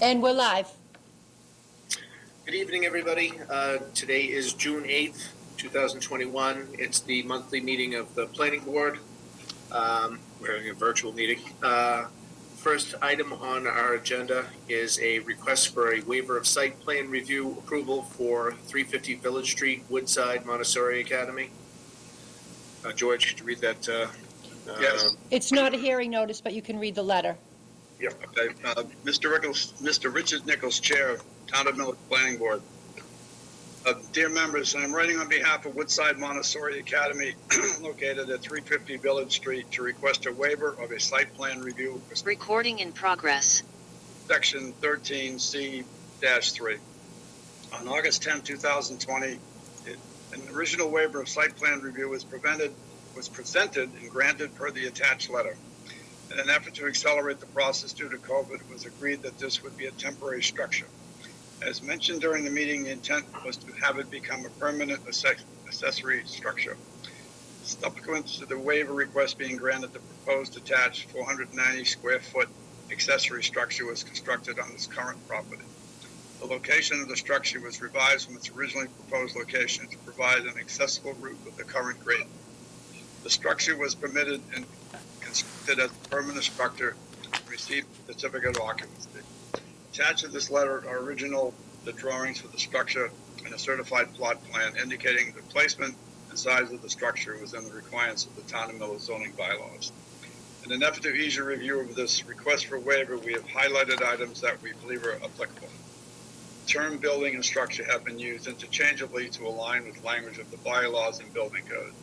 And we're live. Good evening, everybody. Today is June 8th, 2021. It's the monthly meeting of the Planning Board. We're having a virtual meeting. First item on our agenda is a request for a waiver of site plan review approval for 350 Village Street, Woodside, Montessori Academy. George, could you read that? Yes. It's not a hearing notice, but you can read the letter. Yep. Okay. Mr. Richard Nichols, Chair of Town of Millis Planning Board. Dear members, I'm writing on behalf of Woodside Montessori Academy, located at 350 Village Street, to request a waiver of a site plan review. Recording in progress. Section 13C-3. On August 10, 2020, an original waiver of site plan review was presented and granted per the attached letter. In an effort to accelerate the process due to COVID, it was agreed that this would be a temporary structure. As mentioned during the meeting, the intent was to have it become a permanent accessory structure. Subsequent to the waiver request being granted, the proposed attached 490 square foot accessory structure was constructed on this current property. The location of the structure was revised from its originally proposed location to provide an accessible route with the current grade. The structure was permitted and constructed as a permanent structure and received a certificate of occupancy. Attached to this letter are the drawings for the structure and a certified plot plan indicating the placement and size of the structure within the requirements of the Town of Millis zoning bylaws. In an effort to ease your review of this request for waiver, we have highlighted items that we believe are applicable. The term building and structure have been used interchangeably to align with language of the bylaws and building code.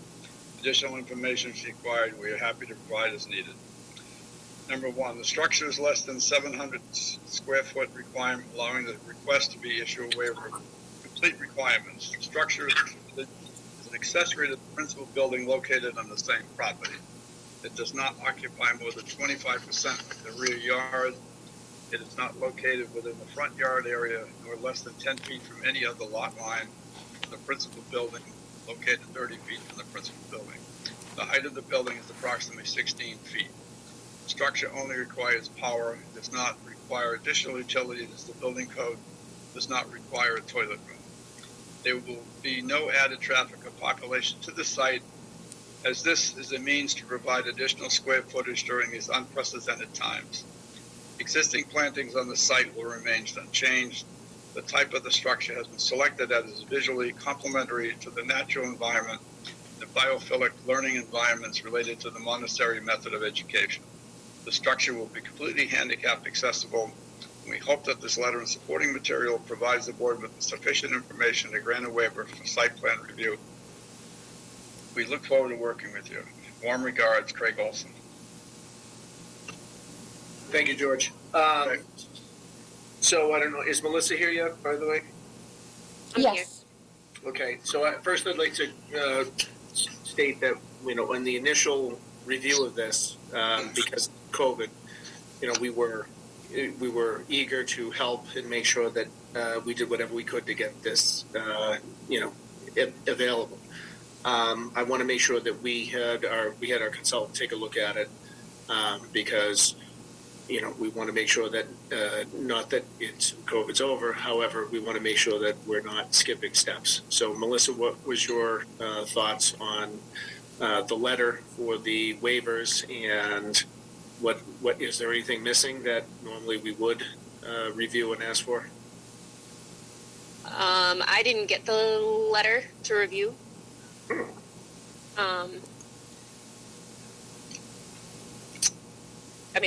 Additional information is required. We are happy to provide as needed. Number one, the structure is less than 700 square foot requirement, allowing the request to be issued a waiver of complete requirements. The structure is an accessory to the principal building located on the same property. It does not occupy more than 25% of the rear yard. It is not located within the front yard area, nor less than 10 feet from any other lot line of the principal building, located 30 feet from the principal building. The height of the building is approximately 16 feet. The structure only requires power. It does not require additional utilities as the building code does not require a toilet room. There will be no added traffic or population to the site, as this is a means to provide additional square footage during these unprecedented times. Existing plantings on the site will remain unchanged. The type of the structure has been selected as is visually complementary to the natural environment, the biophilic learning environments related to the Montessori method of education. The structure will be completely handicap accessible, and we hope that this letter and supporting material provides the board with sufficient information to grant a waiver for site plan review. We look forward to working with you. Warm regards, Craig Olson. Thank you, George. Okay. So I don't know, is Melissa here yet, by the way? Yes. Okay, so first I'd like to state that, in the initial review of this, because of COVID, we were eager to help and make sure that we did whatever we could to get this, available. I want to make sure that we had our consultant take a look at it, because we want to make sure that, not that COVID's over, however, we want to make sure that we're not skipping steps. So, Melissa, what was your thoughts on the letter for the waivers, and what is there anything missing that normally we would review and ask for? I didn't get the letter to review.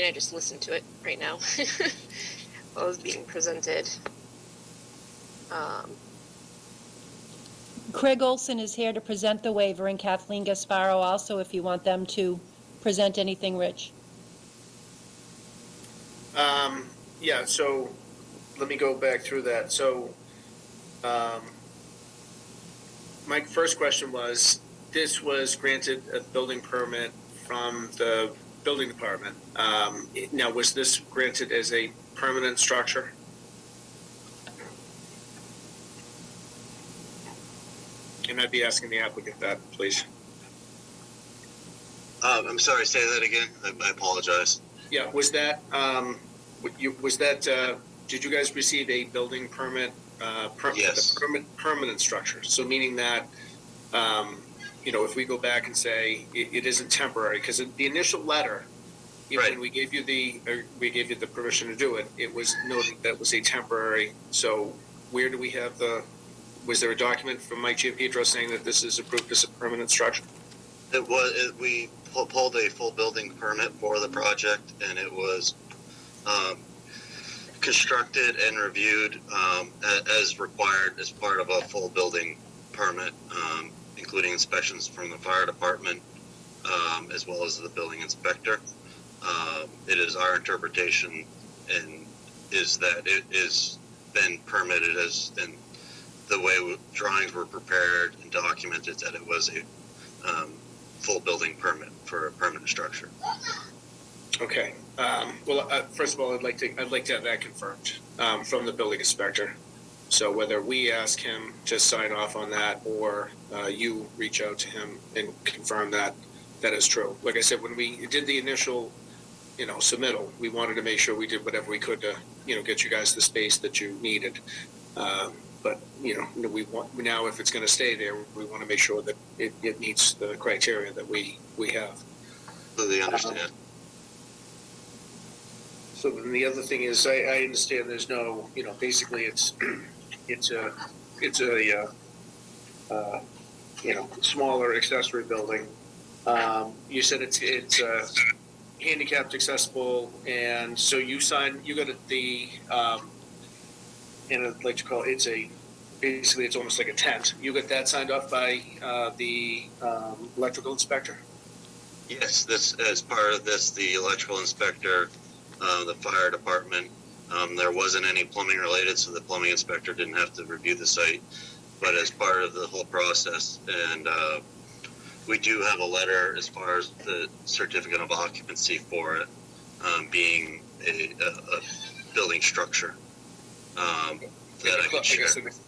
I just listened to it right now while it was being presented. Craig Olson is here to present the waiver, and Kathleen Gasparo also, if you want them to present anything, Rich. Yeah, so let me go back through that. So my first question was, this was granted a building permit from the building department. Now, was this granted as a permanent structure? And I'd be asking the applicant that, please. I'm sorry, say that again. I apologize. Yeah, was that did you guys receive a building permit? Yes. Permanent structure. So meaning that, if we go back and say it isn't temporary, because the initial letter, Right. when we gave you the permission to do it, it was noted that it was a temporary. So where do we have was there a document from Mike Giapietro saying that this is approved as a permanent structure? We pulled a full building permit for the project, and it was constructed and reviewed as required as part of a full building permit, including inspections from the fire department as well as the building inspector. It is our interpretation and is that it is been permitted as in the way drawings were prepared and documented, that it was a full building permit for a permanent structure. Okay. First of all, I'd like to have that confirmed from the building inspector. So whether we ask him to sign off on that, or you reach out to him and confirm that is true. Like I said, when we did the initial, submittal, we wanted to make sure we did whatever we could to, get you guys the space that you needed. But we want now, if it's going to stay there, we want to make sure that it meets the criteria that we have. Completely understand. So then the other thing is, I understand there's no, basically it's a smaller accessory building. You said it's handicapped accessible, and so you got the and I'd like to call it, it's almost like a tent. You got that signed off by the electrical inspector? Yes, this as part of this, the electrical inspector, the fire department. There wasn't any plumbing related, so the plumbing inspector didn't have to review the site. But as part of the whole process, and we do have a letter as far as the certificate of occupancy for it being a building structure. That I can share.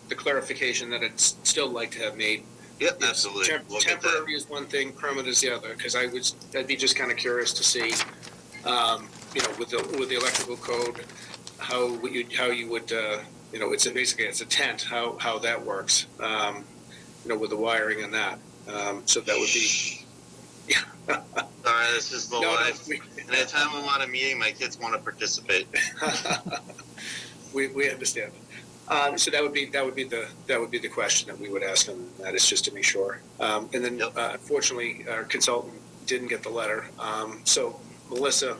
The clarification that it's still like to have made. Yep, absolutely. Temporary is one thing, permanent is the other. Because I'd be just kind of curious to see, with the electrical code, how you would, it's a tent, how that works, with the wiring and that. So that would be. Sorry, this is the life. Anytime I'm on a meeting, my kids want to participate. We understand. So that would be the question that we would ask them. That is just to make sure. And then, unfortunately, our consultant didn't get the letter. So Melissa,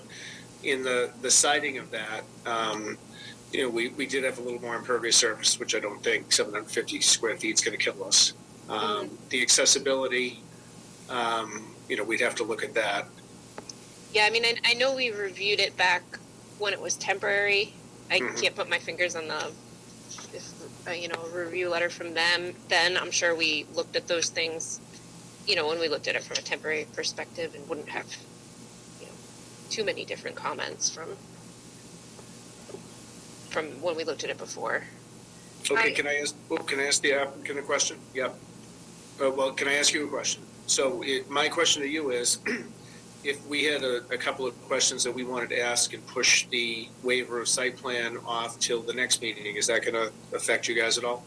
in the siding of that, we did have a little more impervious surface, which I don't think 750 square feet is going to kill us. The accessibility, we'd have to look at that. Yeah, I mean, I know we reviewed it back when it was temporary. I can't put my fingers on the review letter from them. Then I'm sure we looked at those things, when we looked at it from a temporary perspective, and wouldn't have, too many different comments from when we looked at it before. Okay, can I ask the applicant a question? Yep. Can I ask you a question? So my question to you is, if we had a couple of questions that we wanted to ask and push the waiver of site plan off till the next meeting, is that going to affect you guys at all?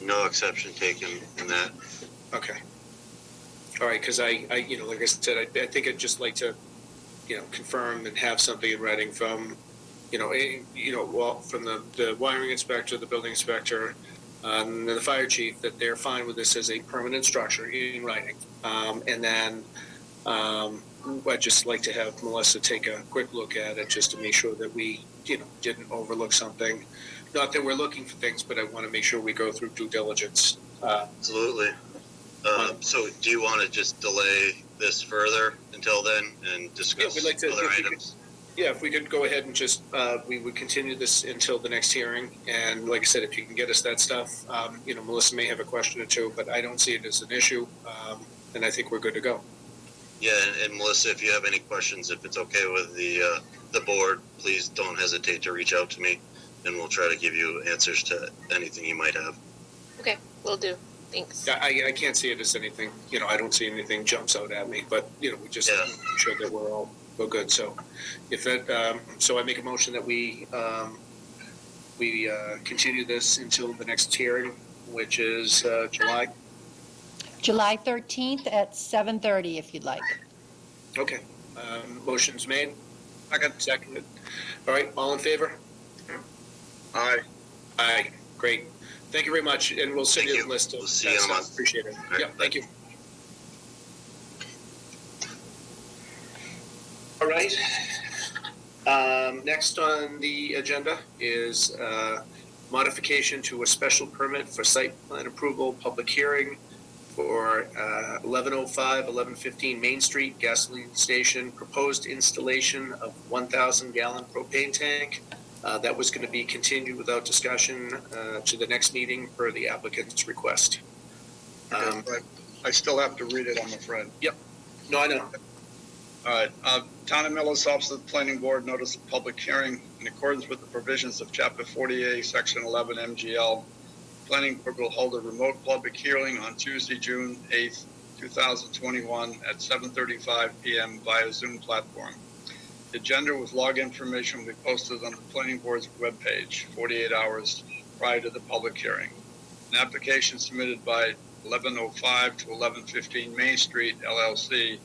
No exception taken in that. Okay. All right, because I like I said, I think I'd just like to, confirm and have something in writing from, from the wiring inspector, the building inspector, and the fire chief, that they're fine with this as a permanent structure in writing. And then I'd just like to have Melissa take a quick look at it just to make sure that we, didn't overlook something. Not that we're looking for things, but I want to make sure we go through due diligence. Absolutely. So do you want to just delay this further until then and discuss other items? If we could go ahead and just, we would continue this until the next hearing. And like I said, if you can get us that stuff, Melissa may have a question or two, but I don't see it as an issue. And I think we're good to go. Yeah, and Melissa, if you have any questions, if it's okay with the board, please don't hesitate to reach out to me, and we'll try to give you answers to anything you might have. Okay, will do. Thanks. I can't see it as anything, I don't see anything jumps out at me, but, we just make sure that we're all good. So if that, so I make a motion that we we continue this until the next hearing, which is July. July 13th at 7:30, if you'd like. Okay. Motion's made. Second. Seconded. All right, all in favor? Aye. Aye. Great. Thank you very much, and we'll send Thank you you. a list of We'll see that you in a stuff. month. Appreciate it. All right, Yeah, thank you. All right. Next on the agenda is modification to a special permit for site plan approval, public hearing for 1105, 1115 Main Street gasoline station, proposed installation of 1,000 gallon propane tank. That was going to be continued without discussion to the next meeting per the applicant's request. But I still have to read it, I'm afraid. No, I know. All right, Town of Millis, Office of the Planning Board, notice of public hearing in accordance with the provisions of Chapter 48, Section 11 MGL. Planning Board will hold a remote public hearing on Tuesday, June 8th, 2021 at 7:35 p.m. via Zoom platform. The agenda with log information will be posted on the Planning Board's webpage 48 hours prior to the public hearing. An application submitted by 1105 to 1115 Main Street, LLC,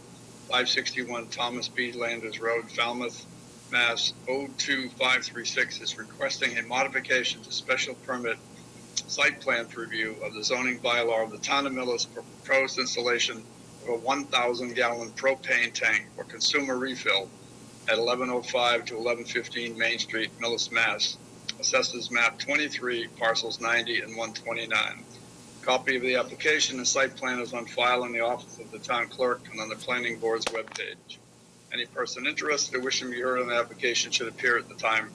561 Thomas B. Landers Road, Falmouth, Mass. 02536 is requesting a modification to special permit site plan review of the zoning bylaw of the Town of Millis for proposed installation of a 1,000 gallon propane tank for consumer refill at 1105 to 1115 Main Street, Millis, Mass. Assessors map 23, parcels 90 and 129. Copy of the application and site plan is on file in the office of the town clerk and on the planning board's webpage. Any person interested or wishing to be heard on the application should appear at the time,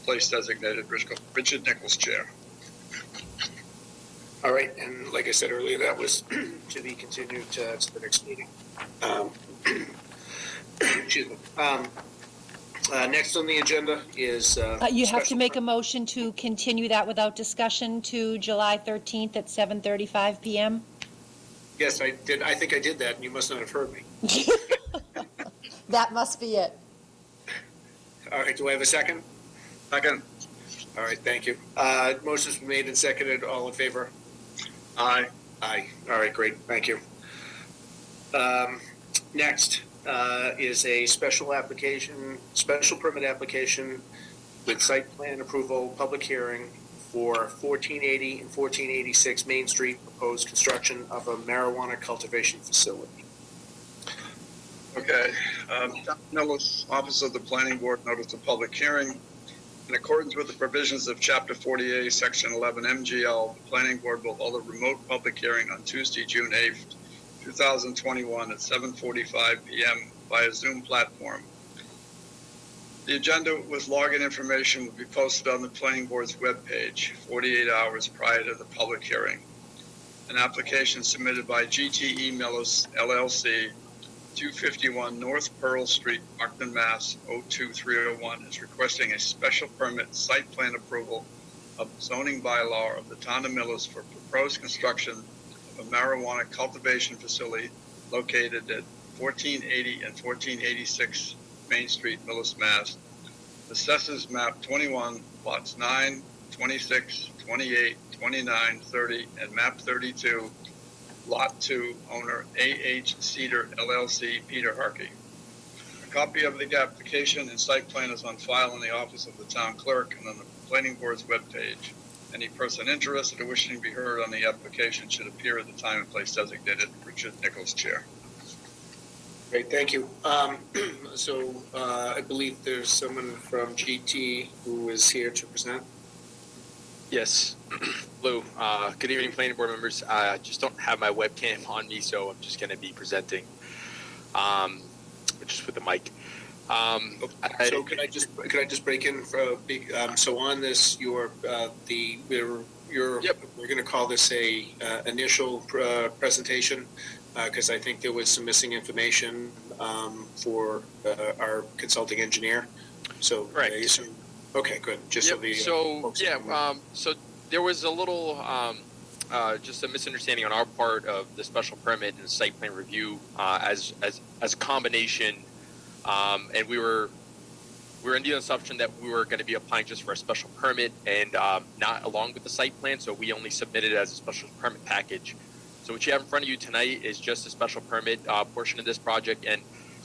place designated. Richard Nichols, Chair. All right, and like I said earlier, that was to be continued to the next meeting. Excuse me. Next on the agenda is You have to special make a permit. motion to continue that without discussion to July 13th at 7:35 p.m. Yes, I did. I think I did that, and you must not have heard me. That must be it. All right, do I have a second? Second. All right, thank you. Motion's been made and seconded. All in favor? Aye. Aye. All right, great. Thank you. Next is a special permit application with site plan approval, public hearing for 1480 and 1486 Main Street, proposed construction of a marijuana cultivation facility. Okay. Millis, Office of the Planning Board, notice of public hearing. In accordance with the provisions of Chapter 48, Section 11 MGL, the Planning Board will hold a remote public hearing on Tuesday, June 8th, 2021 at 7:45 p.m. via Zoom platform. The agenda with login information will be posted on the Planning Board's webpage 48 hours prior to the public hearing. An application submitted by GTE Millis, LLC, 251 North Pearl Street, Brockton, Mass. 02301 is requesting a special permit site plan approval of zoning bylaw of the Town of Millis for proposed construction of a marijuana cultivation facility located at 1480 and 1486 Main Street, Millis, Mass. Assessors map 21, lots 9, 26, 28, 29, 30, and map 32, Lot 2, owner A.H. Cedar LLC, Peter Harkey. A copy of the application and site plan is on file in the office of the town clerk and on the planning board's webpage. Any person interested or wishing to be heard on the application should appear at the time and place designated. Richard Nichols, Chair. Great, thank you. So I believe there's someone from GT who is here to present. Yes. Hello. Good evening, planning board members. I just don't have my webcam on me, so I'm just going to be presenting just with the mic. So could I just break in for so on this we're going to call this a initial presentation because I think there was some missing information for our consulting engineer. So right. Okay, good. Just yep. so the so there was a little just a misunderstanding on our part of the special permit and site plan review as a combination, and we were we're under the assumption that we were going to be applying just for a special permit and not along with the site plan, so we only submitted it as a special permit package. So what you have in front of you tonight is just a special permit portion of this project, and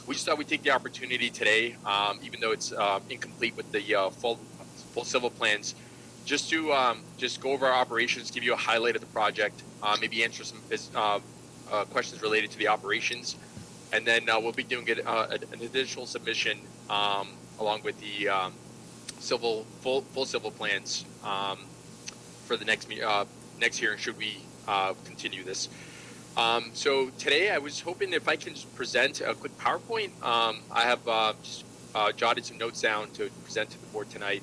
we just thought we'd take the opportunity today, even though it's incomplete with the full civil plans, just to just go over our operations, give you a highlight of the project, maybe answer some questions related to the operations, and then we'll be doing an additional submission along with the full civil plans for the next hearing, should we continue this. So today I was hoping if I can just present a quick PowerPoint. I have just jotted some notes down to present to the board tonight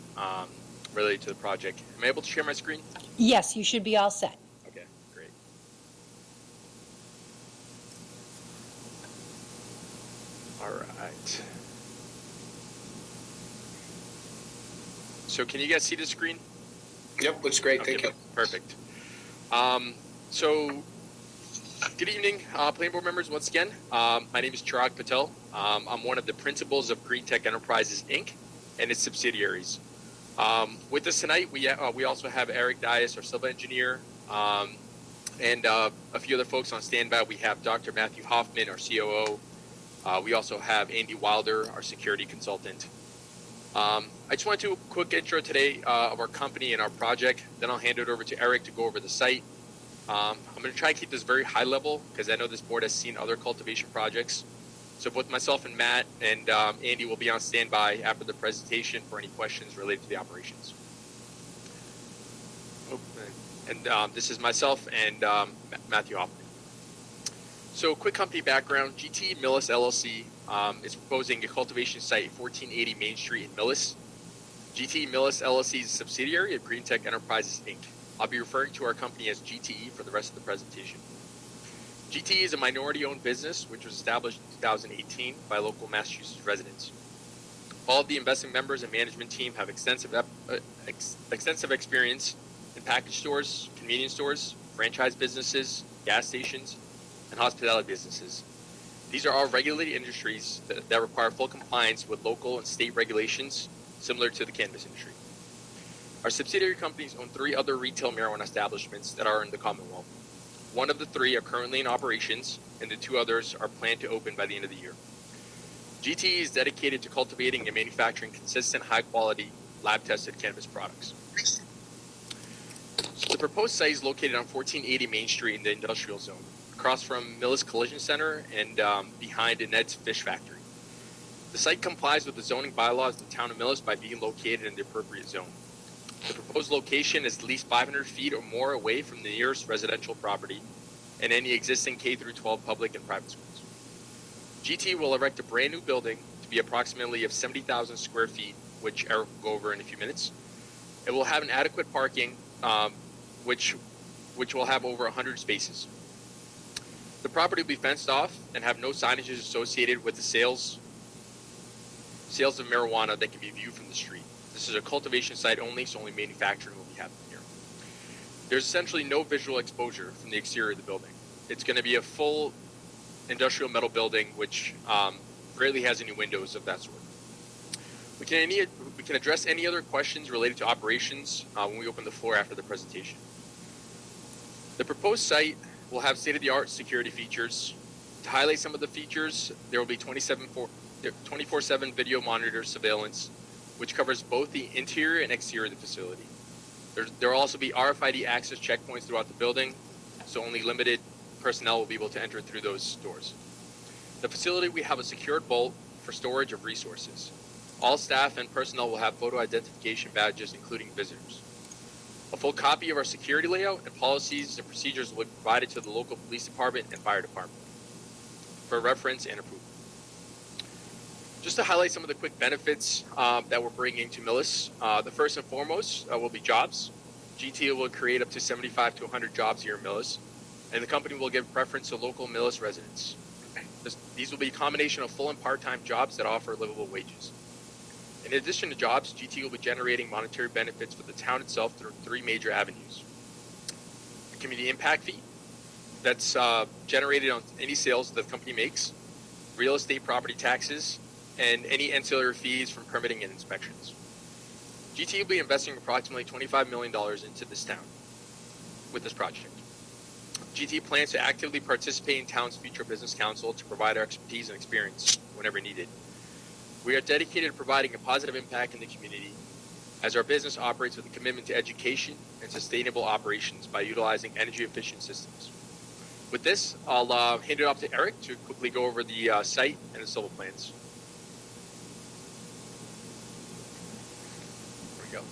related to the project. Am I able to share my screen? Yes, you should be all set. Okay, great. All right. So can you guys see the screen? Yep, looks great. Okay, Thank you. perfect. So good evening, planning board members. Once again, my name is Chirag Patel. I'm one of the principals of Green Tech Enterprises, Inc. and its subsidiaries. With us tonight, we also have Eric Dias, our civil engineer, and a few other folks on standby. We have Dr. Matthew Hoffman, our COO. We also have Andy Wilder, our security consultant. I just want to do a quick intro today of our company and our project. Then I'll hand it over to Eric to go over the site. I'm going to try and keep this very high level because I know this board has seen other cultivation projects. So both myself and Matt and Andy will be on standby after the presentation for any questions related to the operations. And this is myself and Matthew Hoffman. So quick company background, GT Millis LLC is proposing a cultivation site at 1480 Main Street in Millis. GT Millis LLC is a subsidiary of Green Tech Enterprises, Inc. I'll be referring to our company as GTE for the rest of the presentation. GTE is a minority-owned business which was established in 2018 by local Massachusetts residents. All of the investment members and management team have extensive experience in package stores, convenience stores, franchise businesses, gas stations, and hospitality businesses. These are all regulated industries that require full compliance with local and state regulations similar to the cannabis industry. Our subsidiary companies own 3 other retail marijuana establishments that are in the Commonwealth. One of the 3 are currently in operations, and the 2 others are planned to open by the end of the year. GTE is dedicated to cultivating and manufacturing consistent, high-quality, lab-tested cannabis products. So the proposed site is located on 1480 Main Street in the industrial zone, across from Millis Collision Center and behind Ned's Fish Factory. The site complies with the zoning bylaws of the town of Millis by being located in the appropriate zone. The proposed location is at least 500 feet or more away from the nearest residential property and any existing K-12 public and private schools. GT will erect a brand new building to be approximately of 70,000 square feet, which Eric will go over in a few minutes. It will have an adequate parking, which will have over 100 spaces. The property will be fenced off and have no signages associated with the sales of marijuana that can be viewed from the street. This is a cultivation site only, so only manufacturing will be happening here. There's essentially no visual exposure from the exterior of the building. It's going to be a full industrial metal building, which rarely has any windows of that sort. We can address any other questions related to operations when we open the floor after the presentation. The proposed site will have state-of-the-art security features. To highlight some of the features, there will be 24/7 video monitor surveillance, which covers both the interior and exterior of the facility. There will also be RFID access checkpoints throughout the building, so only limited personnel will be able to enter through those doors. The facility will have a secured vault for storage of resources. All staff and personnel will have photo identification badges, including visitors. A full copy of our security layout and policies and procedures will be provided to the local police department and fire department for reference and approval. Just to highlight some of the quick benefits that we're bringing to Millis, the first and foremost will be jobs. GT will create up to 75 to 100 jobs here in Millis, and the company will give preference to local Millis residents. These will be a combination of full and part-time jobs that offer livable wages. In addition to jobs, GT will be generating monetary benefits for the town itself through 3 major avenues. The community impact fee that's generated on any sales that the company makes, real estate property taxes, and any ancillary fees from permitting and inspections. GT will be investing approximately $25 million into this town with this project. GT plans to actively participate in town's future business council to provide our expertise and experience whenever needed. We are dedicated to providing a positive impact in the community as our business operates with a commitment to education and sustainable operations by utilizing energy-efficient systems. With this, I'll hand it off to Eric to quickly go over the site and the civil plans. There we go.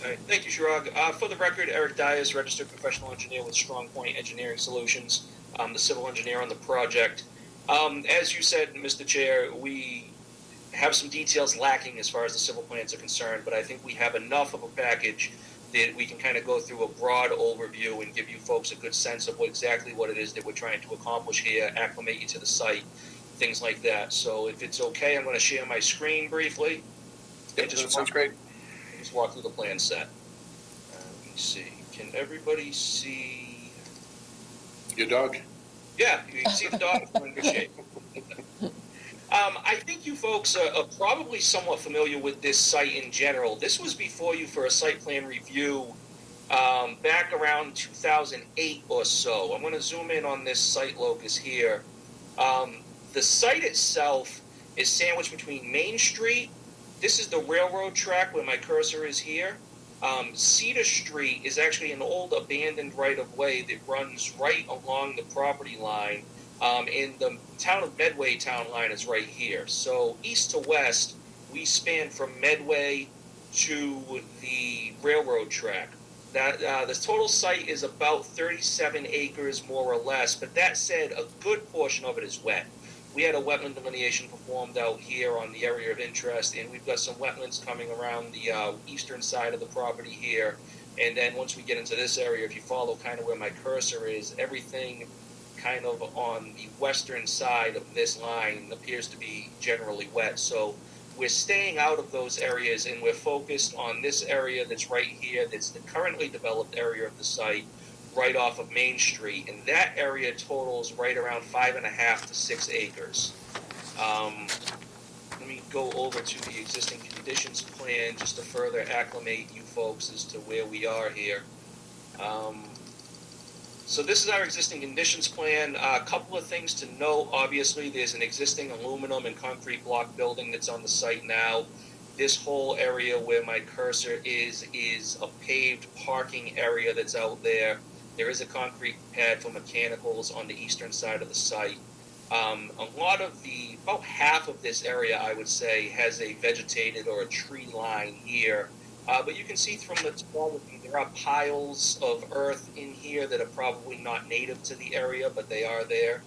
All right, thank you, Shirag. For the record, Eric Dias, registered professional engineer with Strong Point Engineering Solutions, the civil engineer on the project. As you said, Mr. Chair, we have some details lacking as far as the civil plans are concerned, but I think we have enough of a package that we can kind of go through a broad overview and give you folks a good sense of exactly what it is that we're trying to accomplish here, acclimate you to the site, things like that. So if it's okay, I'm going to share my screen briefly. That sounds great. Just walk through the plan set. Let me see. Can everybody see? Your dog? Yeah, you can see the dog. It's in good shape. I think you folks are probably somewhat familiar with this site in general. This was before you for a site plan review back around 2008 or so. I'm going to zoom in on this site locus here. The site itself is sandwiched between Main Street. This is the railroad track where my cursor is here. Cedar Street is actually an old abandoned right-of-way that runs right along the property line. And the town of Medway town line is right here. So east to west, we span from Medway to the railroad track. That the total site is about 37 acres, more or less. But that said, a good portion of it is wet. We had a wetland delineation performed out here on the area of interest, and we've got some wetlands coming around the eastern side of the property here. And then once we get into this area, if you follow kind of where my cursor is, everything kind of on the western side of this line appears to be generally wet. So we're staying out of those areas, and we're focused on this area that's right here, that's the currently developed area of the site, right off of Main Street. And that area totals right around 5.5 to 6 acres. Let me go over to the existing conditions plan just to further acclimate you folks as to where we are here. So this is our existing conditions plan. A couple of things to note. Obviously, there's an existing aluminum and concrete block building that's on the site now. This whole area where my cursor is a paved parking area that's out there. There is a concrete pad for mechanicals on the eastern side of the site. About half of this area, I would say, has a vegetated or a tree line here. But you can see from the topography, there are piles of earth in here that are probably not native to the area, but they are there.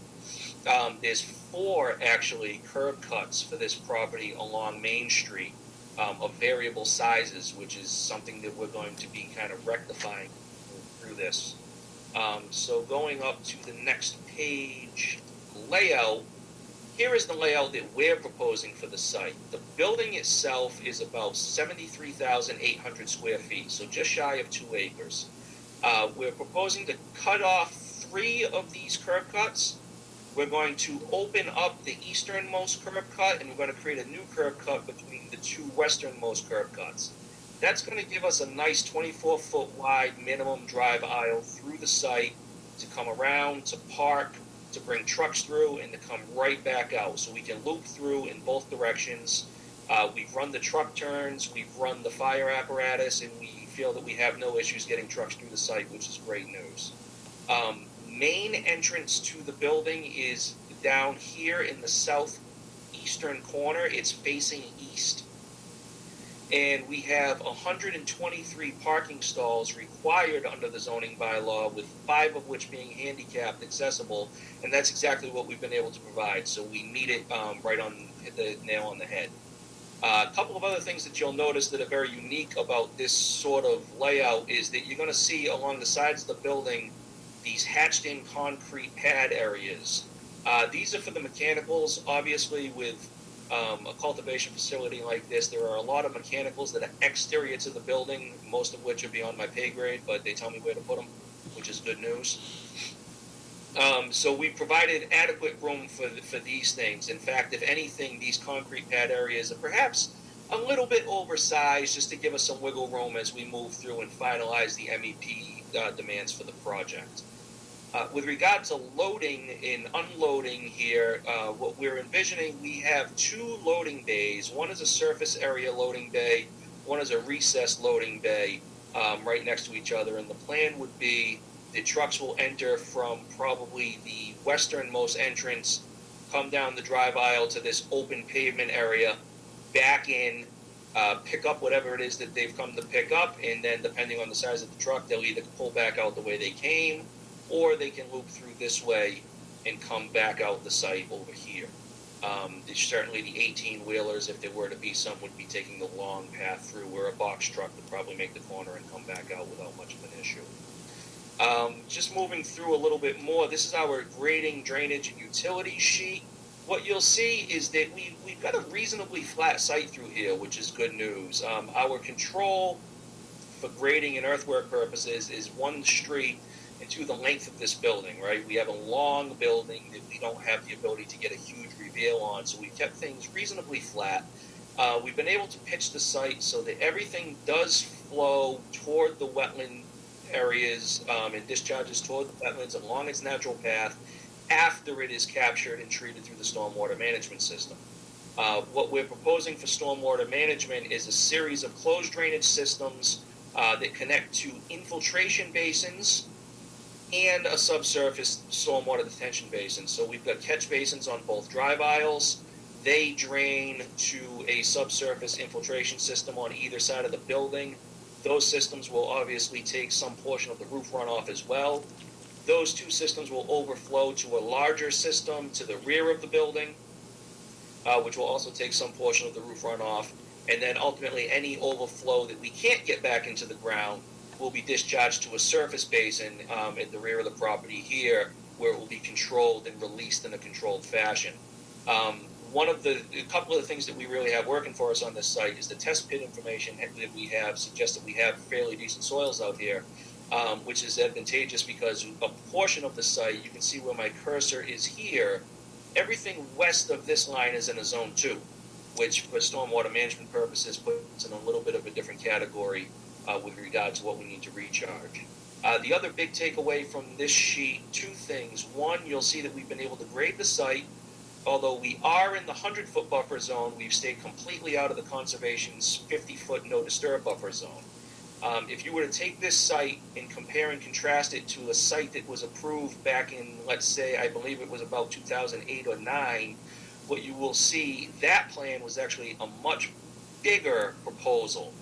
There's 4, actually, curb cuts for this property along Main Street of variable sizes, which is something that we're going to be kind of rectifying through this. So going up to the next page, layout. Here is the layout that we're proposing for the site. The building itself is about 73,800 square feet, so just shy of 2 acres. We're proposing to cut off 3 of these curb cuts. We're going to open up the easternmost curb cut, and we're going to create a new curb cut between the 2 westernmost curb cuts. That's going to give us a nice 24-foot wide minimum drive aisle through the site to come around, to park, to bring trucks through, and to come right back out. So we can loop through in both directions. We've run the truck turns, we've run the fire apparatus, and we feel that we have no issues getting trucks through the site, which is great news. Main entrance to the building is down here in the southeastern corner. It's facing east. And we have 123 parking stalls required under the zoning bylaw, with 5 of which being handicapped accessible, and that's exactly what we've been able to provide. So we meet it hit the nail on the head. A couple of other things that you'll notice that are very unique about this sort of layout is that you're going to see along the sides of the building these hatched-in concrete pad areas. These are for the mechanicals. Obviously, with a cultivation facility like this, there are a lot of mechanicals that are exterior to the building, most of which are beyond my pay grade, but they tell me where to put them, which is good news. So we provided adequate room for these things. In fact, if anything, these concrete pad areas are perhaps a little bit oversized just to give us some wiggle room as we move through and finalize the MEP demands for the project. With regard to loading and unloading here, what we're envisioning, we have 2 loading bays. One is a surface area loading bay, one is a recessed loading bay, right next to each other. And the plan would be the trucks will enter from probably the westernmost entrance, come down the drive aisle to this open pavement area, back in, pick up whatever it is that they've come to pick up, and then depending on the size of the truck, they'll either pull back out the way they came, or they can loop through this way and come back out the site over here. Certainly the 18-wheelers, if there were to be some, would be taking the long path through, where a box truck would probably make the corner and come back out without much of an issue. Just moving through a little bit more, this is our grading, drainage, and utility sheet. What you'll see is that we've got a reasonably flat site through here, which is good news. Our control for grading and earthwork purposes is one street and to the length of this building, right? We have a long building that we don't have the ability to get a huge reveal on, so we've kept things reasonably flat. We've been able to pitch the site so that everything does flow toward the wetland areas and discharges toward the wetlands along its natural path after it is captured and treated through the stormwater management system. What we're proposing for stormwater management is a series of closed drainage systems that connect to infiltration basins and a subsurface stormwater detention basin. So we've got catch basins on both drive aisles. They drain to a subsurface infiltration system on either side of the building. Those systems will obviously take some portion of the roof runoff as well. Those 2 systems will overflow to a larger system to the rear of the building, which will also take some portion of the roof runoff. And then ultimately any overflow that we can't get back into the ground will be discharged to a surface basin at the rear of the property here, where it will be controlled and released in a controlled fashion. A couple of the things that we really have working for us on this site is the test pit information that we have suggests that we have fairly decent soils out here, which is advantageous because a portion of the site, you can see where my cursor is here, everything west of this line is in a zone 2, which for stormwater management purposes puts in a little bit of a different category with regard to what we need to recharge. The other big takeaway from this sheet, 2 things. One, you'll see that we've been able to grade the site. Although we are in the 100-foot buffer zone, we've stayed completely out of the conservation's 50-foot no-disturb buffer zone. If you were to take this site and compare and contrast it to a site that was approved back in, let's say, I believe it was about 2008 or 9, what you will see, that plan was actually a much bigger proposal.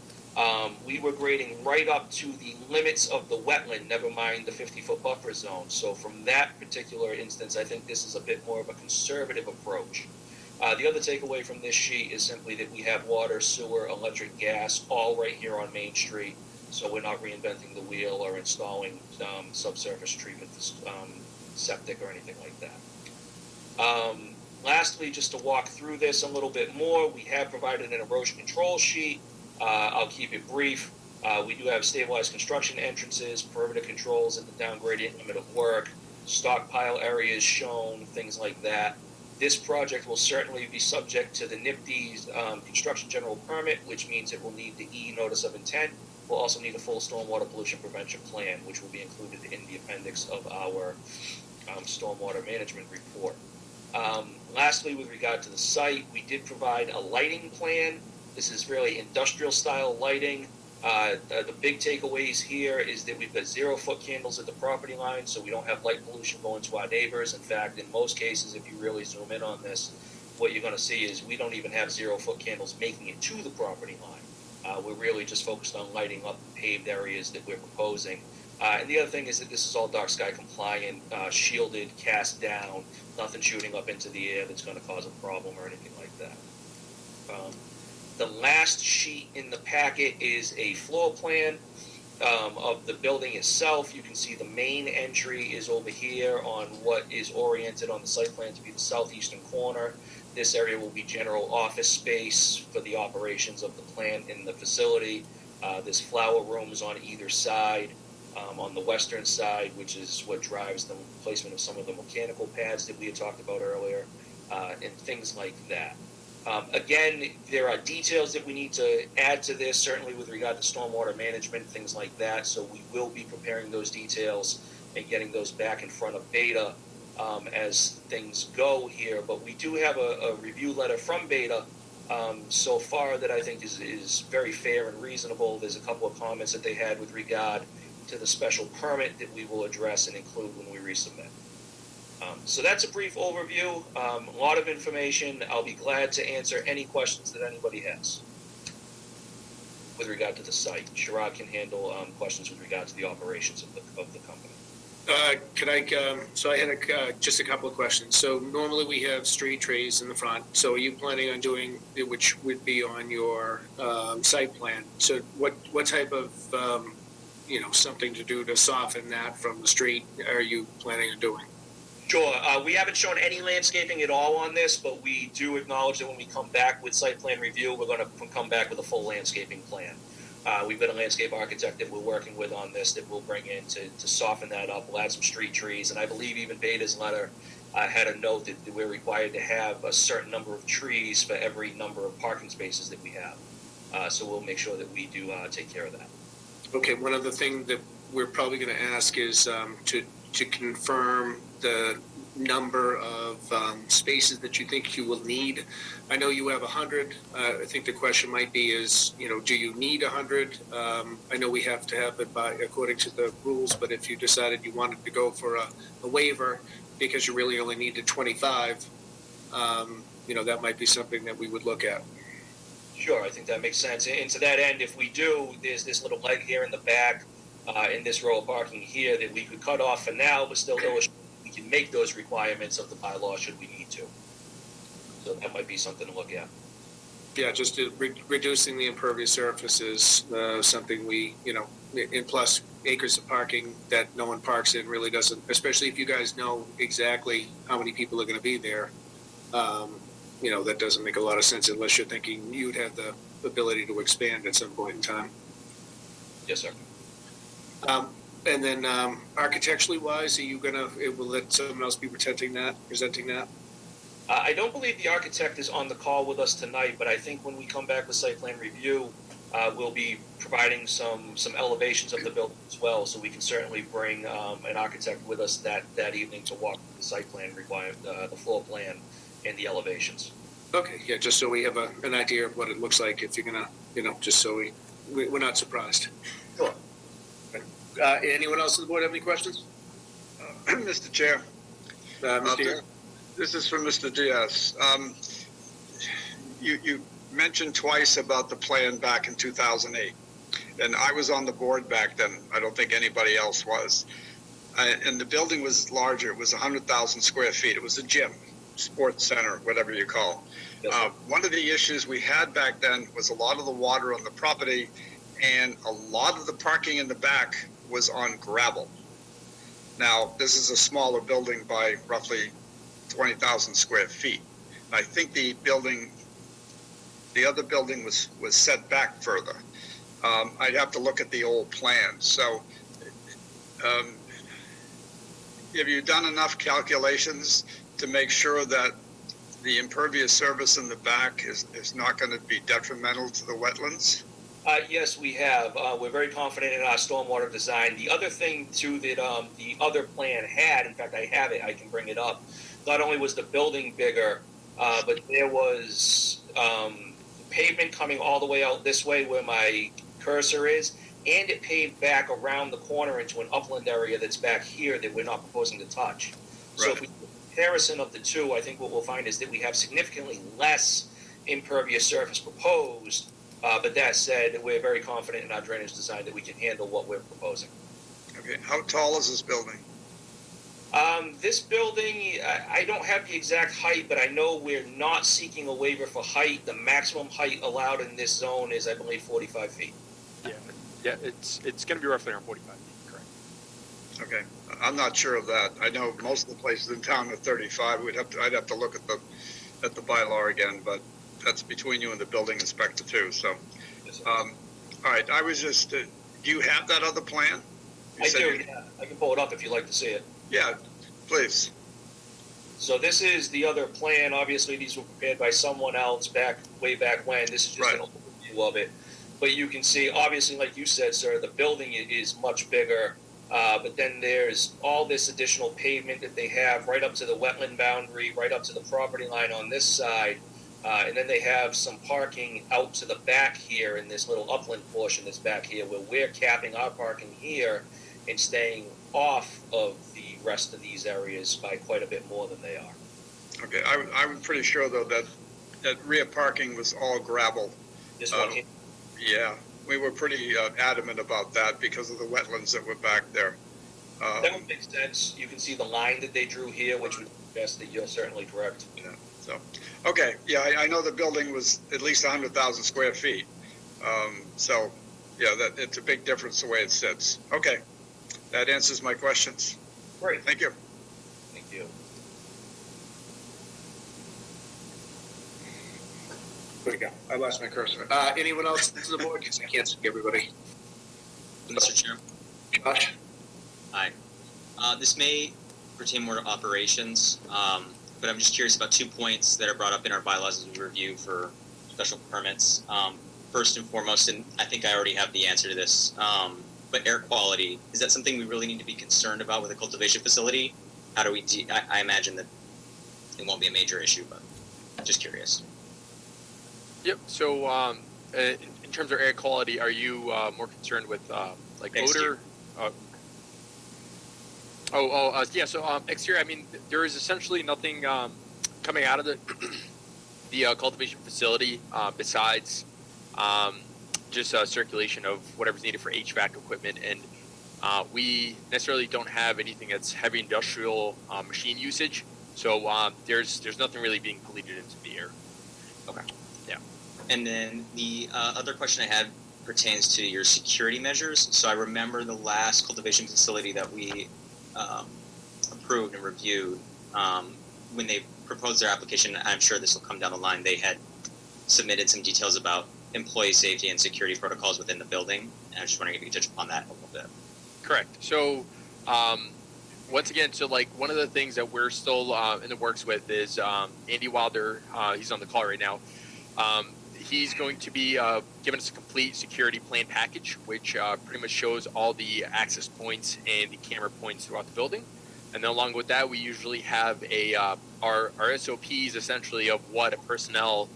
We were grading right up to the limits of the wetland, never mind the 50-foot buffer zone. So from that particular instance, I think this is a bit more of a conservative approach. The other takeaway from this sheet is simply that we have water, sewer, electric, gas, all right here on Main Street. So we're not reinventing the wheel or installing subsurface treatment, septic or anything like that. Lastly, just to walk through this a little bit more, we have provided an erosion control sheet. I'll keep it brief. We do have stabilized construction entrances, perimeter controls at the down gradient limit of work, stockpile areas shown, things like that. This project will certainly be subject to the NIPD's construction general permit, which means it will need the E notice of intent. We'll also need a full stormwater pollution prevention plan, which will be included in the appendix of our stormwater management report. Lastly, with regard to the site, we did provide a lighting plan. This is really industrial style lighting. The big takeaways here is that we've got 0-foot candles at the property line, so we don't have light pollution going to our neighbors. In fact, in most cases, if you really zoom in on this, what you're going to see is we don't even have 0-foot candles making it to the property line. We're really just focused on lighting up the paved areas that we're proposing. And the other thing is that this is all dark sky compliant, shielded, cast down, nothing shooting up into the air that's going to cause a problem or anything like that. The last sheet in the packet is a floor plan of the building itself. You can see the main entry is over here on what is oriented on the site plan to be the southeastern corner. This area will be general office space for the operations of the plant and the facility. There's flower rooms on either side. on the western side, which is what drives the placement of some of the mechanical pads that we had talked about earlier, and things like that. Again, there are details that we need to add to this, certainly with regard to stormwater management, things like that. So we will be preparing those details and getting those back in front of Beta as things go here. But we do have a review letter from Beta so far that I think is very fair and reasonable. There's a couple of comments that they had with regard to the special permit that we will address and include when we resubmit. So that's a brief overview, a lot of information. I'll be glad to answer any questions that anybody has with regard to the site. Sherrod can handle questions with regard to the operations of the company. So I had just a couple of questions. So normally we have street trees in the front. So are you planning on doing, which would be on your site plan? So what type of, something to do to soften that from the street are you planning on doing? Sure. We haven't shown any landscaping at all on this, but we do acknowledge that when we come back with site plan review, we're going to come back with a full landscaping plan. We've got a landscape architect that we're working with on this that we'll bring in to soften that up. We'll add some street trees, and I believe even Beta's letter had a note that we're required to have a certain number of trees for every number of parking spaces that we have. So we'll make sure that we do take care of that. Okay, one other thing that we're probably going to ask is to confirm the number of spaces that you think you will need. I know you have 100. I think the question might be is, do you need 100? I know we have to have it according to the rules, but if you decided you wanted to go for a waiver because you really only needed 25, that might be something that we would look at. Sure, I think that makes sense. And to that end, if we do, there's this little leg here in the back, in this row of parking here that we could cut off for now, but still illustrate we can make those requirements of the bylaw should we need to. So that might be something to look at. Yeah, just reducing the impervious surface is something we, and plus acres of parking that no one parks in really doesn't, especially if you guys know exactly how many people are going to be there. That doesn't make a lot of sense unless you're thinking you'd have the ability to expand at some point in time. Yes, sir. And then architecturally wise, will let someone else be presenting that? I don't believe the architect is on the call with us tonight, but I think when we come back with site plan review, we'll be providing some elevations of the building as well, so we can certainly bring an architect with us that evening to walk the site plan the floor plan and the elevations. Okay, yeah, just so we have an idea of what it looks like if you're gonna, just so we're not surprised. Sure. Anyone else on the board have any questions? Mr. Chair. Mr. Diaz? This is for Mr. Diaz. You mentioned twice about the plan back in 2008, and I was on the board back then. I don't think anybody else was. And the building was larger. It was 100,000 square feet. It was a gym, sports center, whatever you call. One of the issues we had back then was a lot of the water on the property, and a lot of the parking in the back was on gravel. Now, this is a smaller building by roughly 20,000 square feet. I think the other building was set back further. I'd have to look at the old plan. So have you done enough calculations to make sure that the impervious surface in the back is not going to be detrimental to the wetlands? Yes, we have. We're very confident in our stormwater design. The other thing, too, that the other plan had, in fact, I have it, I can bring it up, not only was the building bigger, but there was pavement coming all the way out this way where my cursor is, and it paved back around the corner into an upland area that's back here that we're not proposing to touch. Right. So if we do a comparison of the two, I think what we'll find is that we have significantly less impervious surface proposed. But that said, we're very confident in our drainage design that we can handle what we're proposing. Okay, how tall is this building? This building, I don't have the exact height, but I know we're not seeking a waiver for height. The maximum height allowed in this zone is, I believe, 45 feet. Yeah, it's going to be roughly around 45 feet, correct. Okay, I'm not sure of that. I know most of the places in town are 35. I'd have to look at the bylaw again, but that's between you and the building inspector too. So, all right. I was just. Do you have that other plan? You I said do, you- yeah. I can pull it up if you'd like to see it. Yeah, please. So this is the other plan. Obviously, these were prepared by someone else way back when. This is just an overview of it. But you can see, obviously, like you said, sir, the building is much bigger. But then there's all this additional pavement that they have right up to the wetland boundary, right up to the property line on this side. And then they have some parking out to the back here in this little upland portion that's back here, where we're capping our parking here and staying off of the rest of these areas by quite a bit more than they are. Okay, I'm pretty sure though that rear parking was all gravel. This one here, Yeah, we were pretty adamant about that because of the wetlands that were back there. that would make sense. You can see the line that they drew here, which would suggest that you're certainly correct. Yeah, so, okay, yeah, I know the building was at least 100,000 square feet. So, yeah, it's a big difference the way it sits. Okay, that answers my questions. Great, Thank you. thank you. Where'd it go? I lost my cursor. Anyone else to the board? Because I can't see everybody. Mr. Chair. Josh? Hi. This may pertain more to operations, but I'm just curious about 2 points that are brought up in our bylaws as we review for special permits. First and foremost, and I think I already have the answer to this, but air quality, is that something we really need to be concerned about with a cultivation facility? How do we, I imagine that it won't be a major issue, but just curious. Yep. So, in terms of air quality, are you more concerned with like Exterior. odor? Yeah. So, exterior. I mean, there is essentially nothing coming out of the cultivation facility besides just circulation of whatever's needed for HVAC equipment, and we necessarily don't have anything that's heavy industrial machine usage. So there's nothing really being polluted into the air. Okay. Yeah. And then the other question I had pertains to your security measures. So I remember the last cultivation facility that we approved and reviewed, when they proposed their application, I'm sure this will come down the line, they had submitted some details about employee safety and security protocols within the building. And I was just wondering if you could touch upon that a little bit. Correct. So, once again, so like one of the things that we're still in the works with is Andy Wilder. He's on the call right now. He's going to be giving us a complete security plan package, which pretty much shows all the access points and the camera points throughout the building. And then along with that, we usually have our SOPs essentially of what a personnel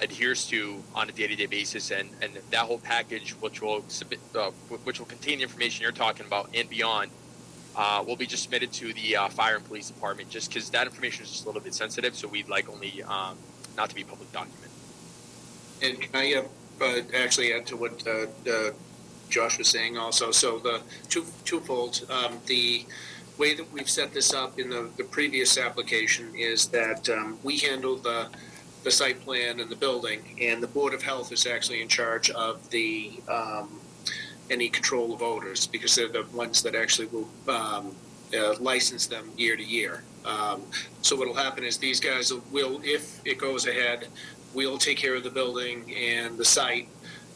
adheres to on a day-to-day basis, and that whole package, which will contain the information you're talking about and beyond, will be just submitted to the fire and police department, just because that information is just a little bit sensitive, so we'd like only not to be public document. And can I actually add to what Josh was saying also? So the twofold, the way that we've set this up in the previous application is that we handle the site plan and the building, and the Board of Health is actually in charge of the any control of odors, because they're the ones that actually will license them year to year. So what'll happen is these guys will, if it goes ahead, we'll take care of the building and the site.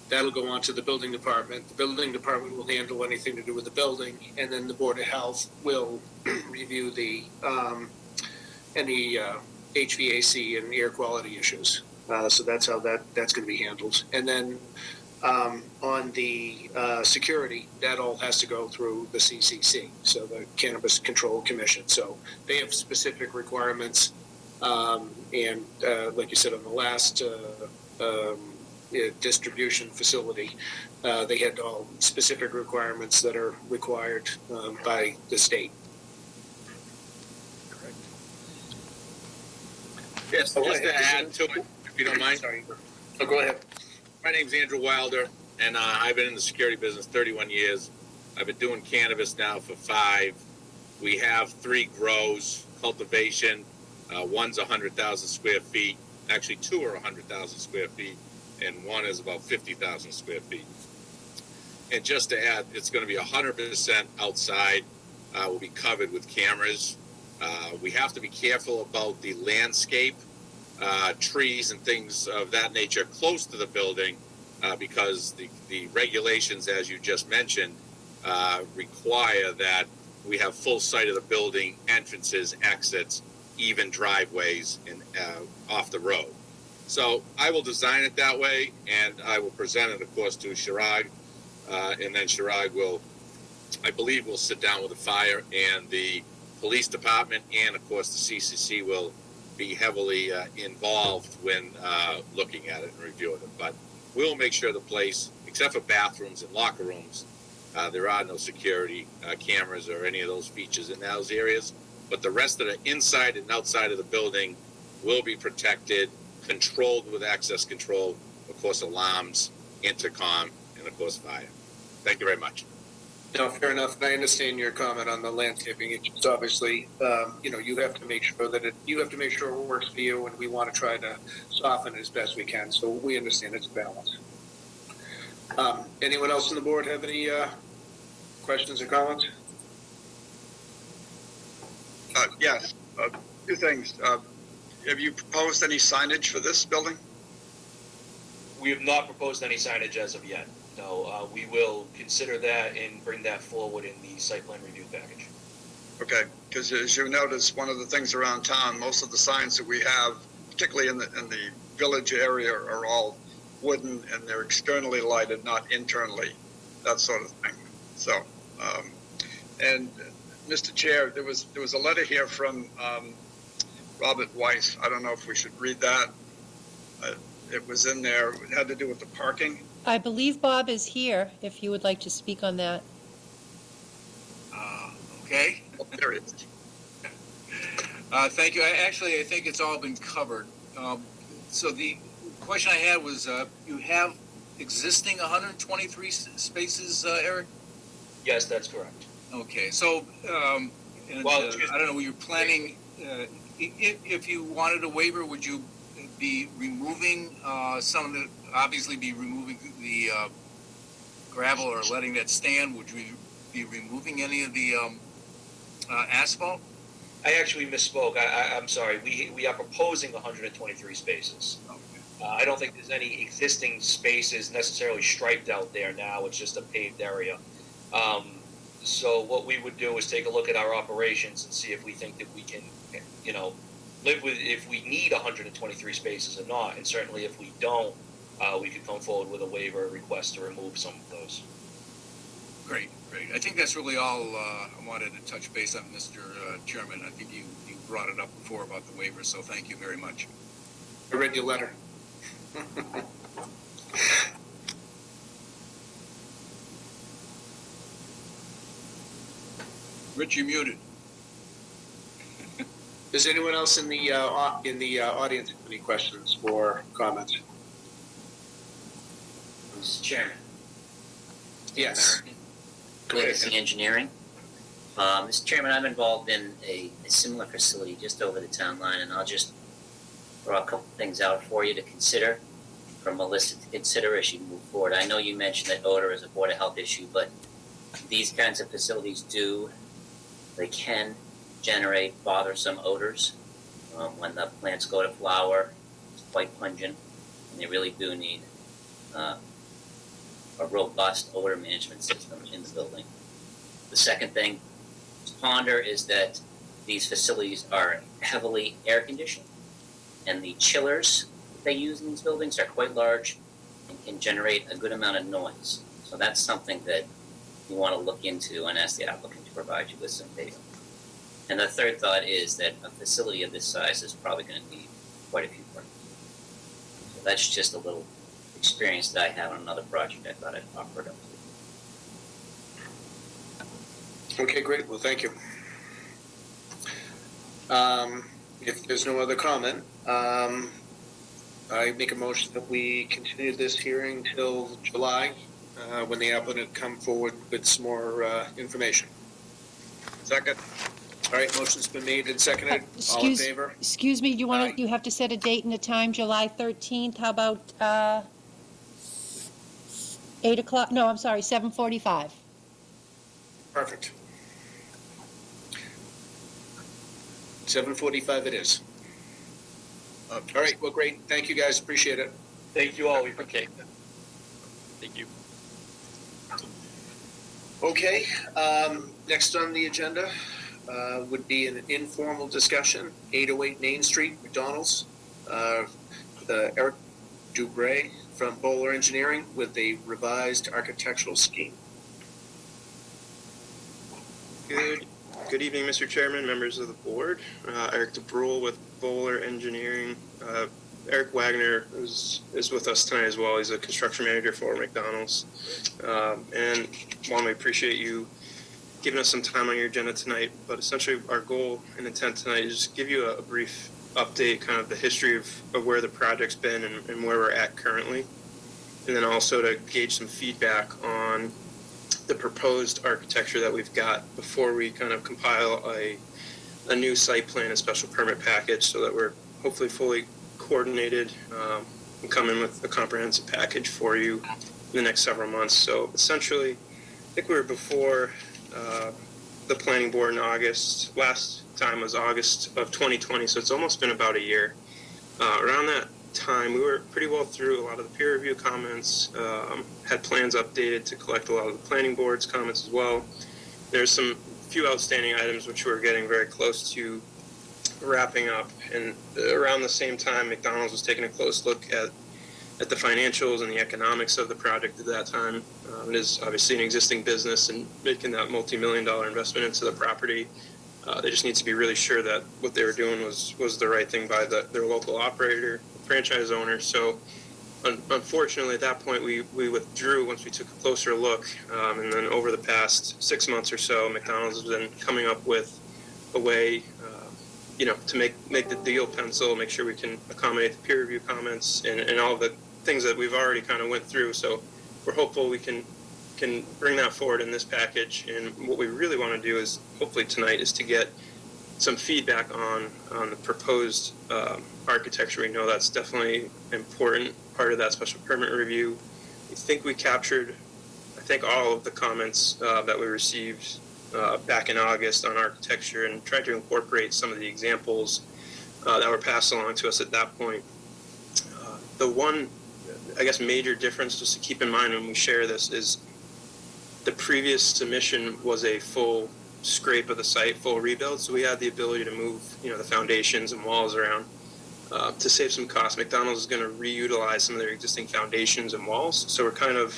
That'll go on to the building department. The building department will handle anything to do with the building, and then the Board of Health will review the any HVAC and air quality issues. So that's how that's going to be handled. And then on the security, that all has to go through the CCC, so the Cannabis Control Commission. So they have specific requirements, and like you said, on the last distribution facility, they had all specific requirements that are required by the state. Correct. Yes, just to add to it, if you don't mind. Sorry. Oh, go ahead. My name's Andrew Wilder, and I've been in the security business 31 years. I've been doing cannabis now for 5. We have 3 grows, cultivation. One's 100,000 square feet. Actually, 2 are 100,000 square feet, and 1 is about 50,000 square feet. And just to add, it's going to be 100% outside. We'll be covered with cameras. We have to be careful about the landscape, trees and things of that nature close to the building, because the regulations, as you just mentioned, require that we have full sight of the building, entrances, exits, even driveways, and off the road. So I will design it that way, and I will present it, of course, to Chirag, and then Chirag will, I believe, will sit down with the fire and the police department, and of course the CCC will be heavily involved when looking at it and reviewing it. But we'll make sure the place, except for bathrooms and locker rooms, there are no security cameras or any of those features in those areas. But the rest of the inside and outside of the building will be protected, controlled with access control, of course alarms, intercom, and of course fire. Thank you very much. No, fair enough. And I understand your comment on the landscaping. It's just obviously, you have to make sure that it works for you, and we want to try to soften it as best we can. So we understand it's a balance. Anyone else on the board have any questions or comments? Yes, two things. Have you proposed any signage for this building? We have not proposed any signage as of yet. No, we will consider that and bring that forward in the site plan review package. Okay, because as you notice, one of the things around town, most of the signs that we have, particularly in the village area, are all wooden and they're externally lighted, not internally, that sort of thing. So, and Mr. Chair, there was a letter here from Robert Weiss. I don't know if we should read that. It was in there. It had to do with the parking. I believe Bob is here, if you would like to speak on that. Okay. Oh, there it is. Thank you. I think it's all been covered. So the question I had was, you have existing 123 spaces, Eric? Yes, that's correct. Okay. So, I don't know, you're planning, if you wanted a waiver, would you be removing some of the, obviously be removing the gravel or letting that stand? Would you be removing any of the asphalt? I actually misspoke. I'm sorry. We are proposing 123 spaces. Okay. I don't think there's any existing spaces necessarily striped out there now. It's just a paved area. So what we would do is take a look at our operations and see if we think that we can, live with, if we need 123 spaces or not. And certainly if we don't, we could come forward with a waiver request to remove some of those. Great. I think that's really all I wanted to touch base on, Mr. Chairman. I think you brought it up before about the waiver, so thank you very much. I read your letter. Rich, you're muted. Does anyone else in the audience have any questions or comments? Mr. Chairman. Yes. Legacy Engineering. Mr. Chairman, I'm involved in a similar facility just over the town line, and I'll just throw a couple things out for you to consider, from Melissa to consider as you move forward. I know you mentioned that odor is a Board of Health issue, but these kinds of facilities they can generate bothersome odors. When the plants go to flower, it's quite pungent, and they really do need a robust odor management system in the building. The second thing to ponder is that these facilities are heavily air conditioned, and the chillers they use in these buildings are quite large and can generate a good amount of noise. So that's something that you want to look into and ask the applicant to provide you with some data. And the third thought is that a facility of this size is probably going to need quite a few parts. So that's just a little experience that I had on another project I thought I'd offer it up to. Okay, great. Well, thank you. If there's no other comment, I make a motion that we continue this hearing till July, when the applicant come forward with some more information. Second. All right, motion's been made and seconded. All in favor? Excuse me, Aye. you have to set a date and a time, July 13th. How about 8 o'clock? No, I'm sorry, 7:45. Perfect. 7:45 it is. All right, well, great. Thank you, guys. Appreciate it. Thank you all. Okay. Thank you. Okay, next on the agenda would be an informal discussion, 808 Main Street, McDonald's. Eric Dubray from Bowler Engineering with a revised architectural scheme. Good evening, Mr. Chairman, members of the board. Eric DeBrule with Bowler Engineering. Eric Wagner is with us tonight as well. He's a construction manager for McDonald's. And one, we appreciate you giving us some time on your agenda tonight. But essentially, our goal and intent tonight is just give you a brief update, kind of the history of where the project's been and where we're at currently. And then also to gauge some feedback on the proposed architecture that we've got before we kind of compile a new site plan and special permit package so that we're hopefully fully coordinated and come in with a comprehensive package for you in the next several months. So essentially, I think we were before the planning board in August. Last time was August of 2020, so it's almost been about a year. Around that time, we were pretty well through a lot of the peer review comments, had plans updated to collect a lot of the planning board's comments as well. There's some few outstanding items which we're getting very close to wrapping up, and around the same time, McDonald's was taking a close look at the financials and the economics of the project at that time. It is obviously an existing business, and making that multi-million-dollar investment into the property, they just need to be really sure that what they were doing was the right thing by their local operator, franchise owner. So unfortunately, at that point, we withdrew once we took a closer look. And then over the past 6 months or so, McDonald's has been coming up with a way to make the deal pencil, make sure we can accommodate the peer review comments and all the things that we've already kind of went through. So we're hopeful we can bring that forward in this package. And what we really want to do is hopefully tonight is to get some feedback on the proposed architecture. We know that's definitely an important part of that special permit review. We think we captured, all of the comments that we received back in August on architecture and tried to incorporate some of the examples that were passed along to us at that point. The one, major difference just to keep in mind when we share this is the previous submission was a full scrape of the site, full rebuild, so we had the ability to move, the foundations and walls around to save some cost. McDonald's is going to reutilize some of their existing foundations and walls, so we're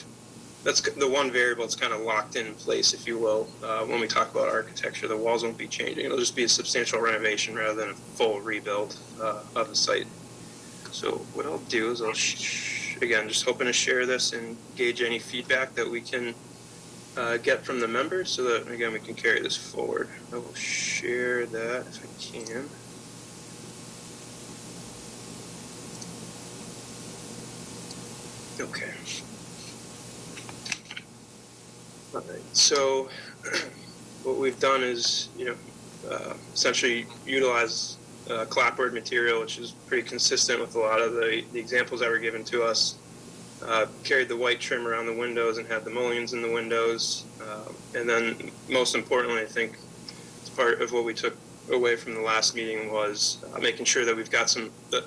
that's the one variable that's kind of locked in place, if you will, when we talk about architecture. The walls won't be changing. It'll just be a substantial renovation rather than a full rebuild of the site. So what I'll do is again, just hoping to share this and gauge any feedback that we can get from the members so that, again, we can carry this forward. I will share that if I can. Okay. All right. So what we've done is, essentially utilize clapboard material, which is pretty consistent with a lot of the examples that were given to us. Carried the white trim around the windows and had the mullions in the windows. And then most importantly, I think as part of what we took away from the last meeting was making sure that we've got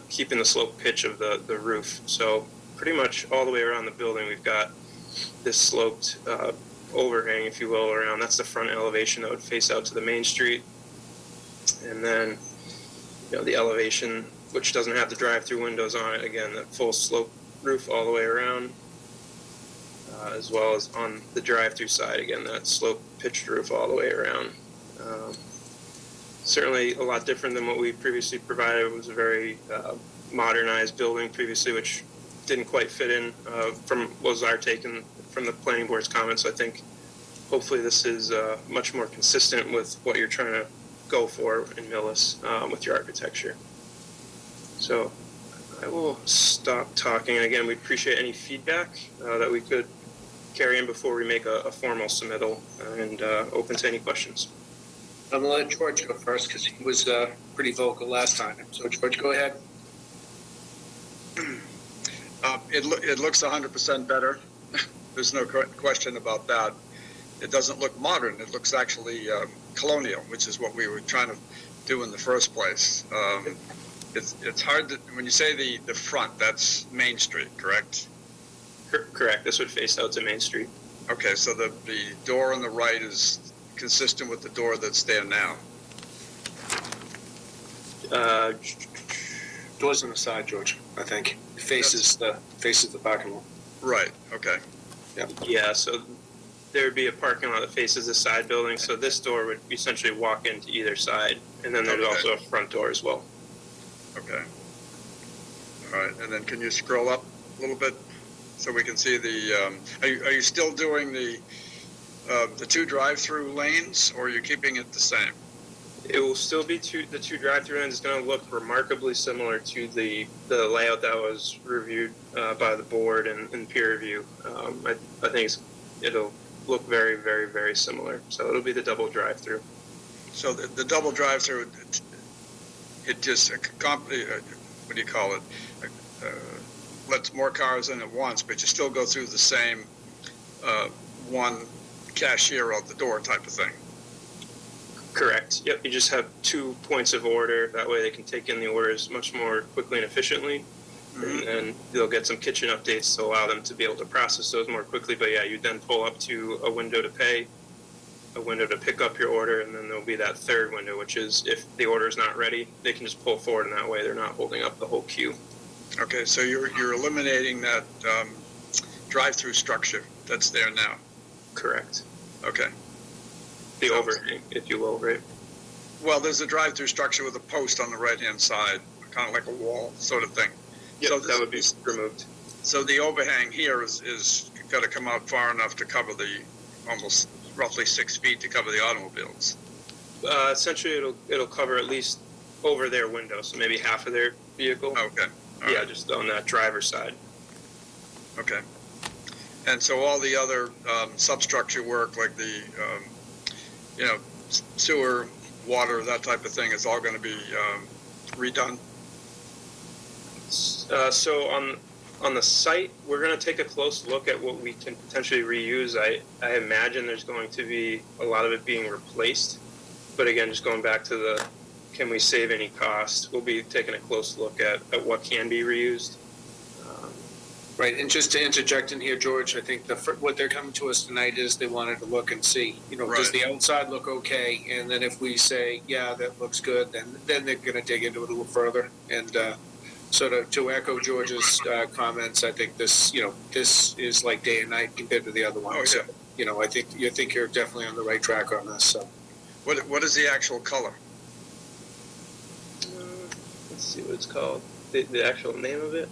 keeping the slope pitch of the roof. So pretty much all the way around the building, we've got this sloped overhang, if you will, around. That's the front elevation that would face out to the main street. And then, the elevation, which doesn't have the drive-through windows on it, again, that full slope roof all the way around, as well as on the drive-through side, again, that slope pitched roof all the way around. Certainly a lot different than what we previously provided. It was a very modernized building previously, which didn't quite fit in from what was our take from the planning board's comments. So I think hopefully this is much more consistent with what you're trying to go for in Millis with your architecture. So I will stop talking. And again, we appreciate any feedback that we could carry in before we make a formal submittal, and open to any questions. I'm going to let George go first because he was pretty vocal last time. So George, go ahead. It looks 100% better. There's no question about that. It doesn't look modern. It looks actually colonial, which is what we were trying to do in the first place. It's hard to, when you say the front, that's Main Street, correct? Correct. This would face out to Main Street. Okay, so the door on the right is consistent with the door that's there now. Doors on the side, George, I think. Faces the parking lot. Right, okay. Yeah, so there would be a parking lot that faces the side building, so this door would essentially walk into either side, and then there's also a front door as well. Okay. All right, and then can you scroll up a little bit so we can see the, are you still doing the 2 drive-through lanes, or are you keeping it the same? It will still be the 2 drive-through lanes. Is going to look remarkably similar to the layout that was reviewed by the board and peer review. I think it'll look very, very, very similar. So it'll be the double drive-through. So the double drive-through, it just, what do you call it? Lets more cars in at once, but you still go through the same one cashier out the door type of thing. Correct. Yep. You just have 2 points of order. That way they can take in the orders much more quickly and efficiently. Mm-hmm. And they'll get some kitchen updates to allow them to be able to process those more quickly. But yeah, you then pull up to a window to pay, a window to pick up your order, and then there'll be that third window, which is if the order is not ready, they can just pull forward, and that way they're not holding up the whole queue. Okay, so you're eliminating that drive-through structure that's there now. Correct. Okay. The overhang, if you will, right? Well, there's a drive-through structure with a post on the right-hand side, kind of like a wall sort of thing. Yep, so that would be removed. So the overhang here is got to come out far enough to cover the almost roughly 6 feet to cover the automobiles. Essentially, it'll cover at least over their window, so maybe half of their vehicle. Okay. All right. Just on that driver's side. Okay. And so all the other substructure work, like the sewer, water, that type of thing, is all going to be redone? So on the site, we're going to take a close look at what we can potentially reuse. I imagine there's going to be a lot of it being replaced. But again, just going back to the, can we save any cost? We'll be taking a close look at what can be reused. Right, and just to interject in here, George, I think what they're coming to us tonight is they wanted to look and see, does the outside look okay? And then if we say, yeah, that looks good, then they're going to dig into it a little further. And so to echo George's comments, I think this is like day and night compared to the other one. Oh, yeah. So, I think you're definitely on the right track on this. So, what is the actual color? Let's see what it's called. The actual name of it.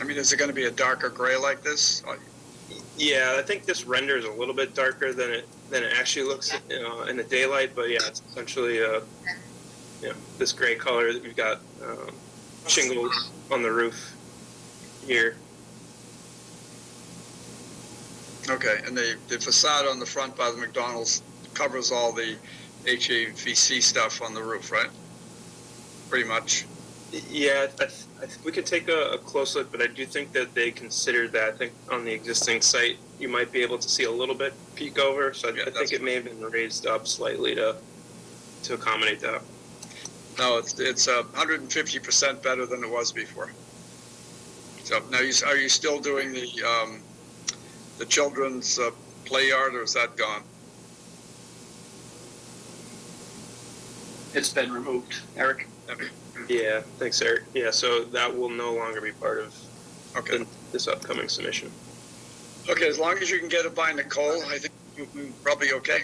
I mean, is it going to be a darker gray like this? Yeah, I think this renders a little bit darker than it actually looks in the daylight. But yeah, it's essentially this gray color that we've got shingles on the roof here. Okay, and the facade on the front by the McDonald's covers all the HVAC stuff on the roof, right? Pretty much. Yeah, we could take a close look, but I do think that they considered that. I think on the existing site, you might be able to see a little bit peek over. So I think it may have been raised up slightly to accommodate that. No, it's 150% better than it was before. So now, are you still doing the children's play yard, or is that gone? it's been removed. Eric? Yeah, thanks, Eric. Yeah, so that will no longer be part of this upcoming submission. Okay, as long as you can get it by Nicole, I think you're probably okay.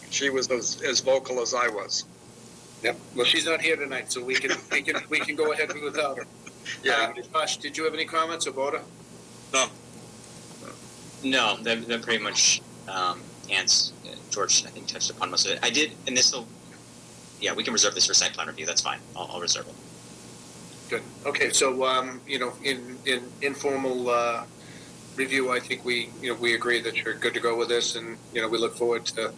She was as vocal as I was. Yep. Well, she's not here tonight, so we can go ahead without her. Yeah. Josh, did you have any comments about it? No, that pretty much George, I think, touched upon most of it. I did, and this will, we can reserve this for site plan review. That's fine. I'll reserve it. Good. Okay, so in informal review, I think we agree that you're good to go with this, and we look forward to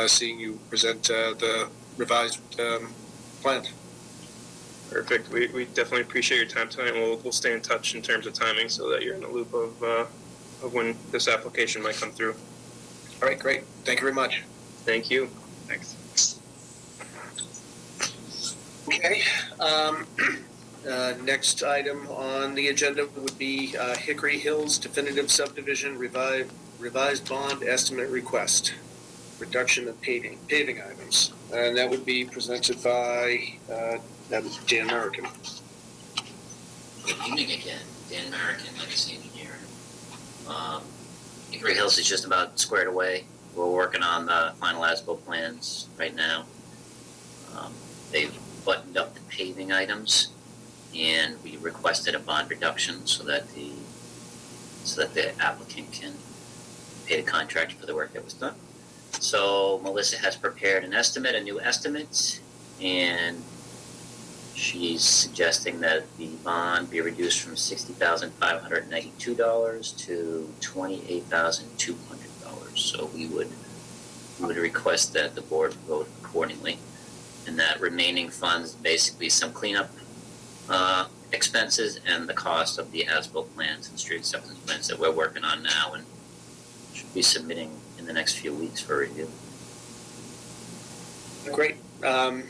seeing you present the revised plan. Perfect. We definitely appreciate your time tonight. We'll stay in touch in terms of timing so that you're in the loop of when this application might come through. All right, great. Thank you very much. Thank you. Thanks. Okay. Next item on the agenda would be Hickory Hills definitive subdivision revised bond estimate request, reduction of paving items. And that would be presented by Dan American. Good evening again, Dan American, Legacy Engineering. Hickory Hills is just about squared away. We're working on the final as-built plans right now. They've buttoned up the paving items, and we requested a bond reduction so that the applicant can pay the contractor for the work that was done. So Melissa has prepared a new estimate, and she's suggesting that the bond be reduced from $60,592 to $28,200. So we would request that the board vote accordingly, and that remaining funds basically some cleanup expenses and the cost of the as-built plans and street acceptance plans that we're working on now and should be submitting in the next few weeks for review. Great. And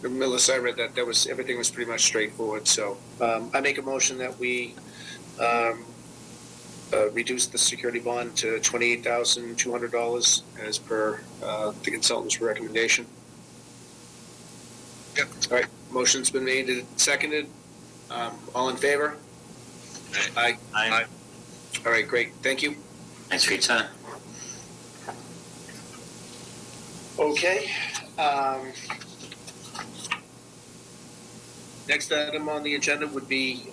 Melissa, I read that everything was pretty much straightforward. So I make a motion that we reduce the security bond to $28,200 as per the consultant's recommendation. Yep. All right. Motion's been made and seconded. All in favor? Aye. Aye. All right. Great. Thank you. Thanks for your time. Okay. Next item on the agenda would be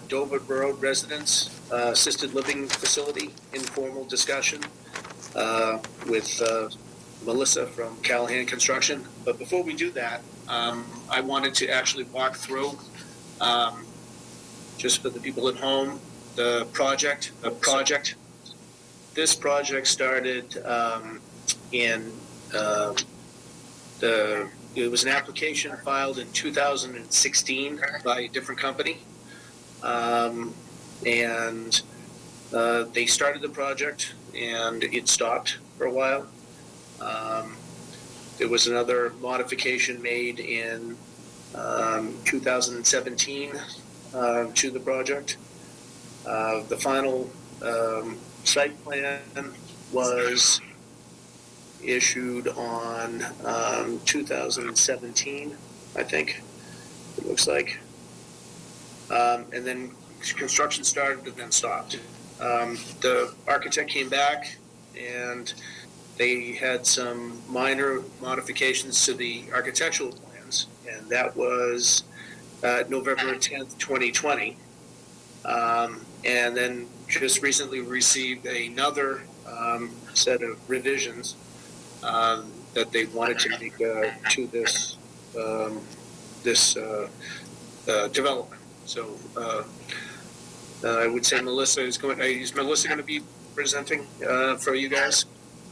Dover Road Residents Assisted Living Facility informal discussion with Melissa from Callahan Construction. But before we do that, I wanted to actually walk through, just for the people at home, the project. This project started it was an application filed in 2016 by a different company. And they started the project and it stopped for a while. There was another modification made in 2017 to the project. The final site plan was issued on 2017, I think, it looks like. And then construction started and then stopped. The architect came back and they had some minor modifications to the architectural plans, and that was November 10th, 2020. And then just recently received another set of revisions that they wanted to make to this development. So I would say Melissa is going to be presenting for you guys?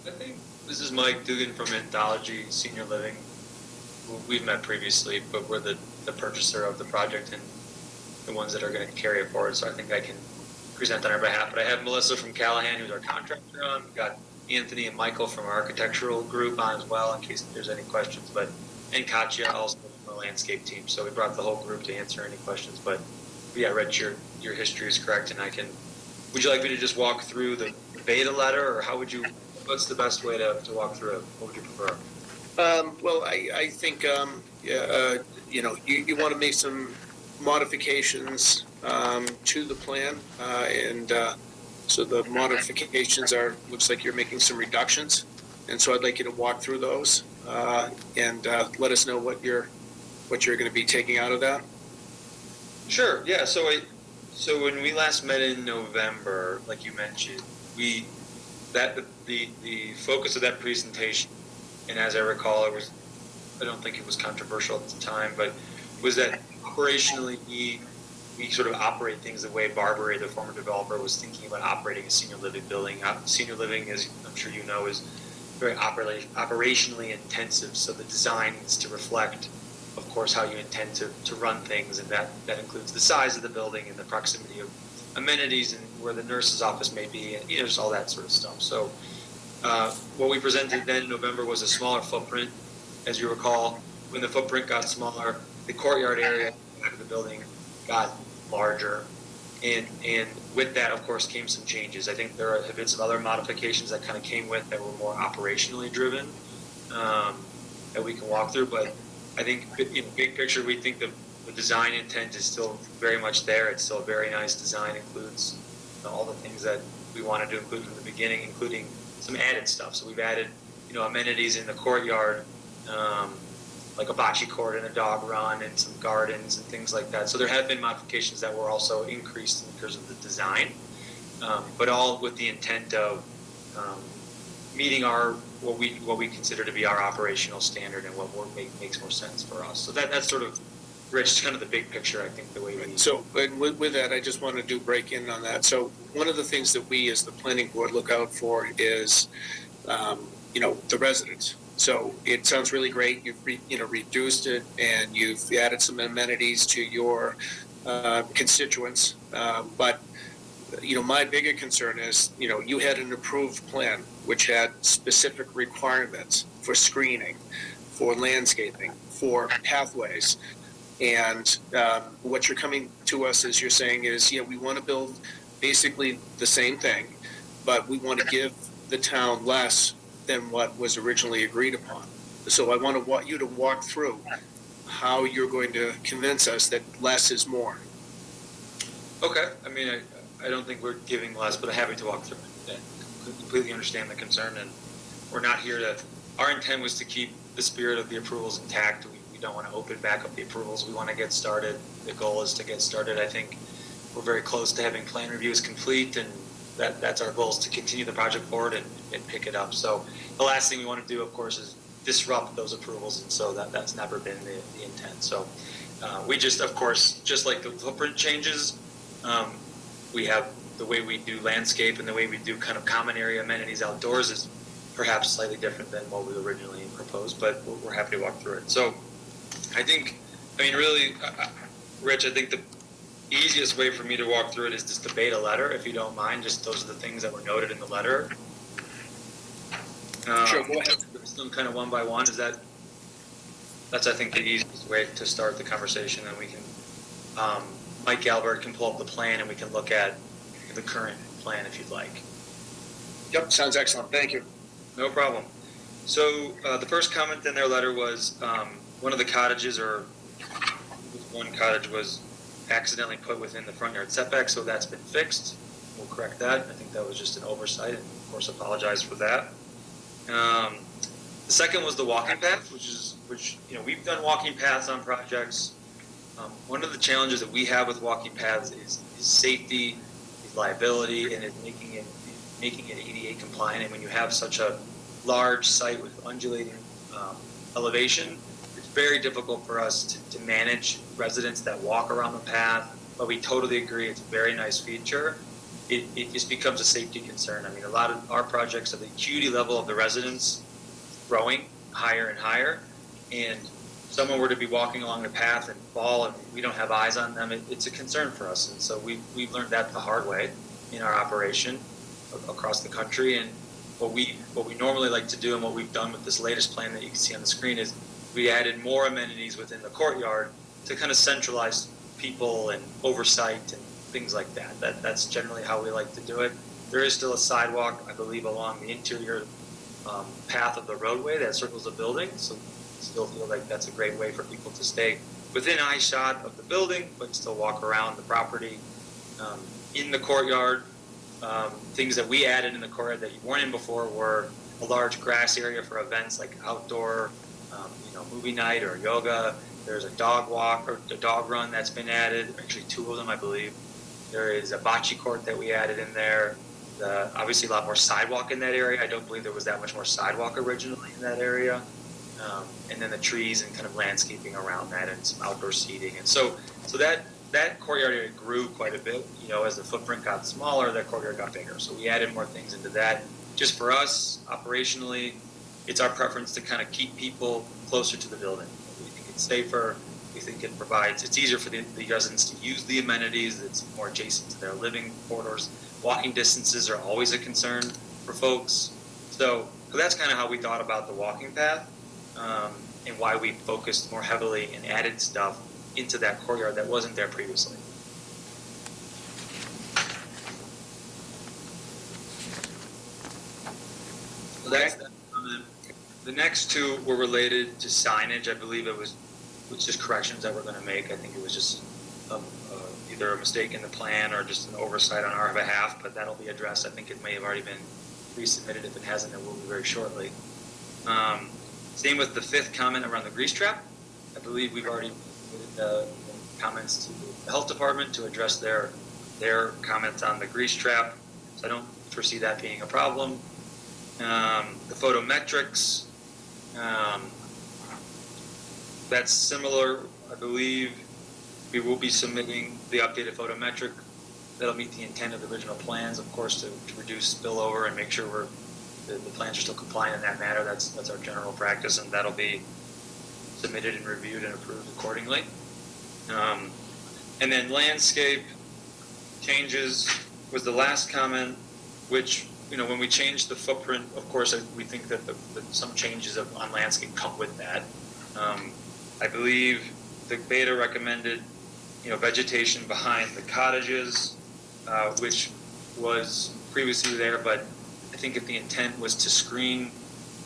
I think this is Mike Dugan from Anthology Senior Living. We've met previously, but we're the purchaser of the project and the ones that are going to carry it forward. So I think I can present on our behalf. But I have Melissa from Callahan, who's our contractor, on. We've got Anthony and Michael from our architectural group on as well, in case there's any questions. And Katya also from the landscape team. So we brought the whole group to answer any questions. But yeah, Reg, your history is correct, and would you like me to just walk through the beta letter, or what's the best way to walk through it? What would you prefer? Well, I think, you want to make some modifications to the plan, and so the modifications looks like you're making some reductions, and so I'd like you to walk through those and let us know what you're going to be taking out of that. Sure. Yeah. So when we last met in November, like you mentioned, the focus of that presentation, and as I recall, I don't think it was controversial at the time, but was that operationally we sort of operate things the way Barbary, the former developer, was thinking about operating a senior living building. Senior living, as I'm sure you know, is very operationally intensive, so the design needs to reflect, of course, how you intend to run things, and that includes the size of the building and the proximity of amenities and where the nurse's office may be, and just all that sort of stuff. So what we presented then in November was a smaller footprint. As you recall, when the footprint got smaller, the courtyard area of the building got larger. And with that, of course, came some changes. I think there have been some other modifications that kind of came with that were more operationally driven that we can walk through. But I think in big picture, we think the design intent is still very much there. It's still a very nice design, includes all the things that we wanted to include from the beginning, including some added stuff. So we've added, amenities in the courtyard, like a bocce court and a dog run and some gardens and things like that. So there have been modifications that were also increased in terms of the design, but all with the intent of meeting what we consider to be our operational standard and what makes more sense for us. So that's sort of, Rich, kind of the big picture, I think, the way we... So with that, I just wanted to break in on that. So one of the things that we as the planning board look out for is, the residents. So it sounds really great. You've reduced it and you've added some amenities to your constituents. But my bigger concern is, you had an approved plan which had specific requirements for screening, for landscaping, for pathways. And what you're coming to us as you're saying is, we want to build basically the same thing, but we want to give the town less than what was originally agreed upon. So I want you to walk through how you're going to convince us that less is more. Okay. I mean, I don't think we're giving less, but I'm happy to walk through it. I completely understand the concern, and we're not here to... Our intent was to keep the spirit of the approvals intact. We don't want to open back up the approvals. We want to get started. The goal is to get started. I think we're very close to having plan reviews complete, and that's our goal, is to continue the project forward and pick it up. So the last thing we want to do, of course, is disrupt those approvals, and so that's never been the intent. So we just, of course, just like the footprint changes, we have the way we do landscape and the way we do kind of common area amenities outdoors is perhaps slightly different than what we originally proposed, but we're happy to walk through it. So really, Rich, I think the easiest way for me to walk through it is just debate a letter, if you don't mind. Just those are the things that were noted in the letter. Sure, go ahead. Some kind of one by one. That's I think the easiest way to start the conversation, and we can Mike Galbert can pull up the plan and we can look at the current plan if you'd like. Yep, sounds excellent. Thank you. No problem. So the first comment in their letter was one of the cottages, or one cottage, was accidentally put within the front yard setback, so that's been fixed. We'll correct that. I think that was just an oversight, and of course apologize for that. The second was the walking path, which we've done walking paths on projects. One of the challenges that we have with walking paths is safety, is liability, and is making it ADA compliant. And when you have such a large site with undulating elevation, it's very difficult for us to manage residents that walk around the path. But we totally agree, it's a very nice feature. It just becomes a safety concern. I mean, a lot of our projects have the acuity level of the residents growing higher and higher, and someone were to be walking along the path and fall and we don't have eyes on them, it's a concern for us. And so we've learned that the hard way in our operation across the country. And what we normally like to do, and what we've done with this latest plan that you can see on the screen, is we added more amenities within the courtyard to kind of centralize people and oversight and things like that. That's generally how we like to do it. There is still a sidewalk, I believe, along the interior path of the roadway that circles the building, so still feel like that's a great way for people to stay within eye shot of the building, but still walk around the property. In the courtyard, things that we added in the courtyard that you weren't in before were a large grass area for events like outdoor, movie night or yoga. There's a dog walk or a dog run that's been added, actually 2 of them, I believe. There is a bocce court that we added in there. Obviously a lot more sidewalk in that area. I don't believe there was that much more sidewalk originally in that area. And then the trees and kind of landscaping around that, and some outdoor seating. And so that courtyard area grew quite a bit. As the footprint got smaller, that courtyard got bigger. So we added more things into that. Just for us, operationally, it's our preference to kind of keep people closer to the building. We think it's safer. We think it's easier for the residents to use the amenities. It's more adjacent to their living corridors. Walking distances are always a concern for folks. So that's kind of how we thought about the walking path, and why we focused more heavily and added stuff into that courtyard that wasn't there previously. So that's that comment. The next two were related to signage. I believe it was just corrections that we're going to make. I think it was just either a mistake in the plan or just an oversight on our behalf, but that'll be addressed. I think it may have already been resubmitted. If it hasn't, it will be very shortly. Same with the fifth comment around the grease trap. I believe we've already made comments to the health department to address their comments on the grease trap. So I don't foresee that being a problem. The photometrics, that's similar. I believe we will be submitting the updated photometric that'll meet the intent of the original plans, of course, to reduce spillover and make sure the plans are still compliant in that matter. That's our general practice, and that'll be submitted and reviewed and approved accordingly. And then landscape changes was the last comment, which, when we change the footprint, of course, we think that some changes on landscape come with that. I believe the beta recommended, vegetation behind the cottages, which was previously there, but I think if the intent was to screen,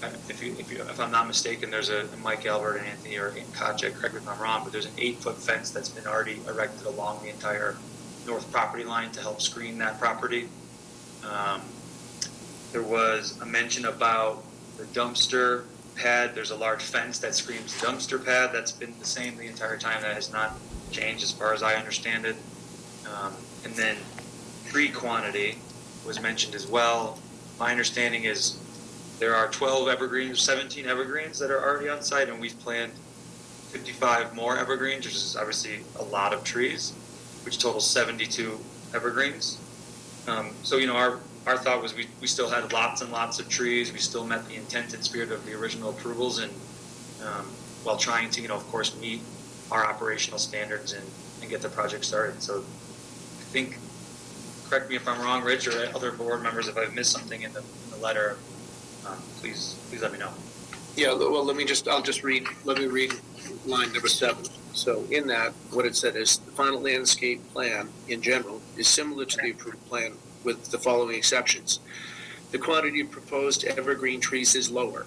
if I'm not mistaken, there's a Mike Albert and Anthony or Katja, correct me if I'm wrong, but there's an 8-foot fence that's been already erected along the entire north property line to help screen that property. There was a mention about the dumpster pad. There's a large fence that screams dumpster pad. That's been the same the entire time. That has not changed as far as I understand it. And then tree quantity was mentioned as well. My understanding is there are 12 evergreens, 17 evergreens that are already on site, and we've planned 55 more evergreens, which is obviously a lot of trees, which totals 72 evergreens. So, our thought was we still had lots and lots of trees. We still met the intent and spirit of the original approvals, and while trying to, of course, meet our operational standards and get the project started. So I think, correct me if I'm wrong, Rich, or other board members, if I've missed something in the letter, please let me know. Yeah, well, let me read line number 7. So in that, what it said is the final landscape plan in general is similar to the approved plan with the following exceptions. The quantity of proposed evergreen trees is lower.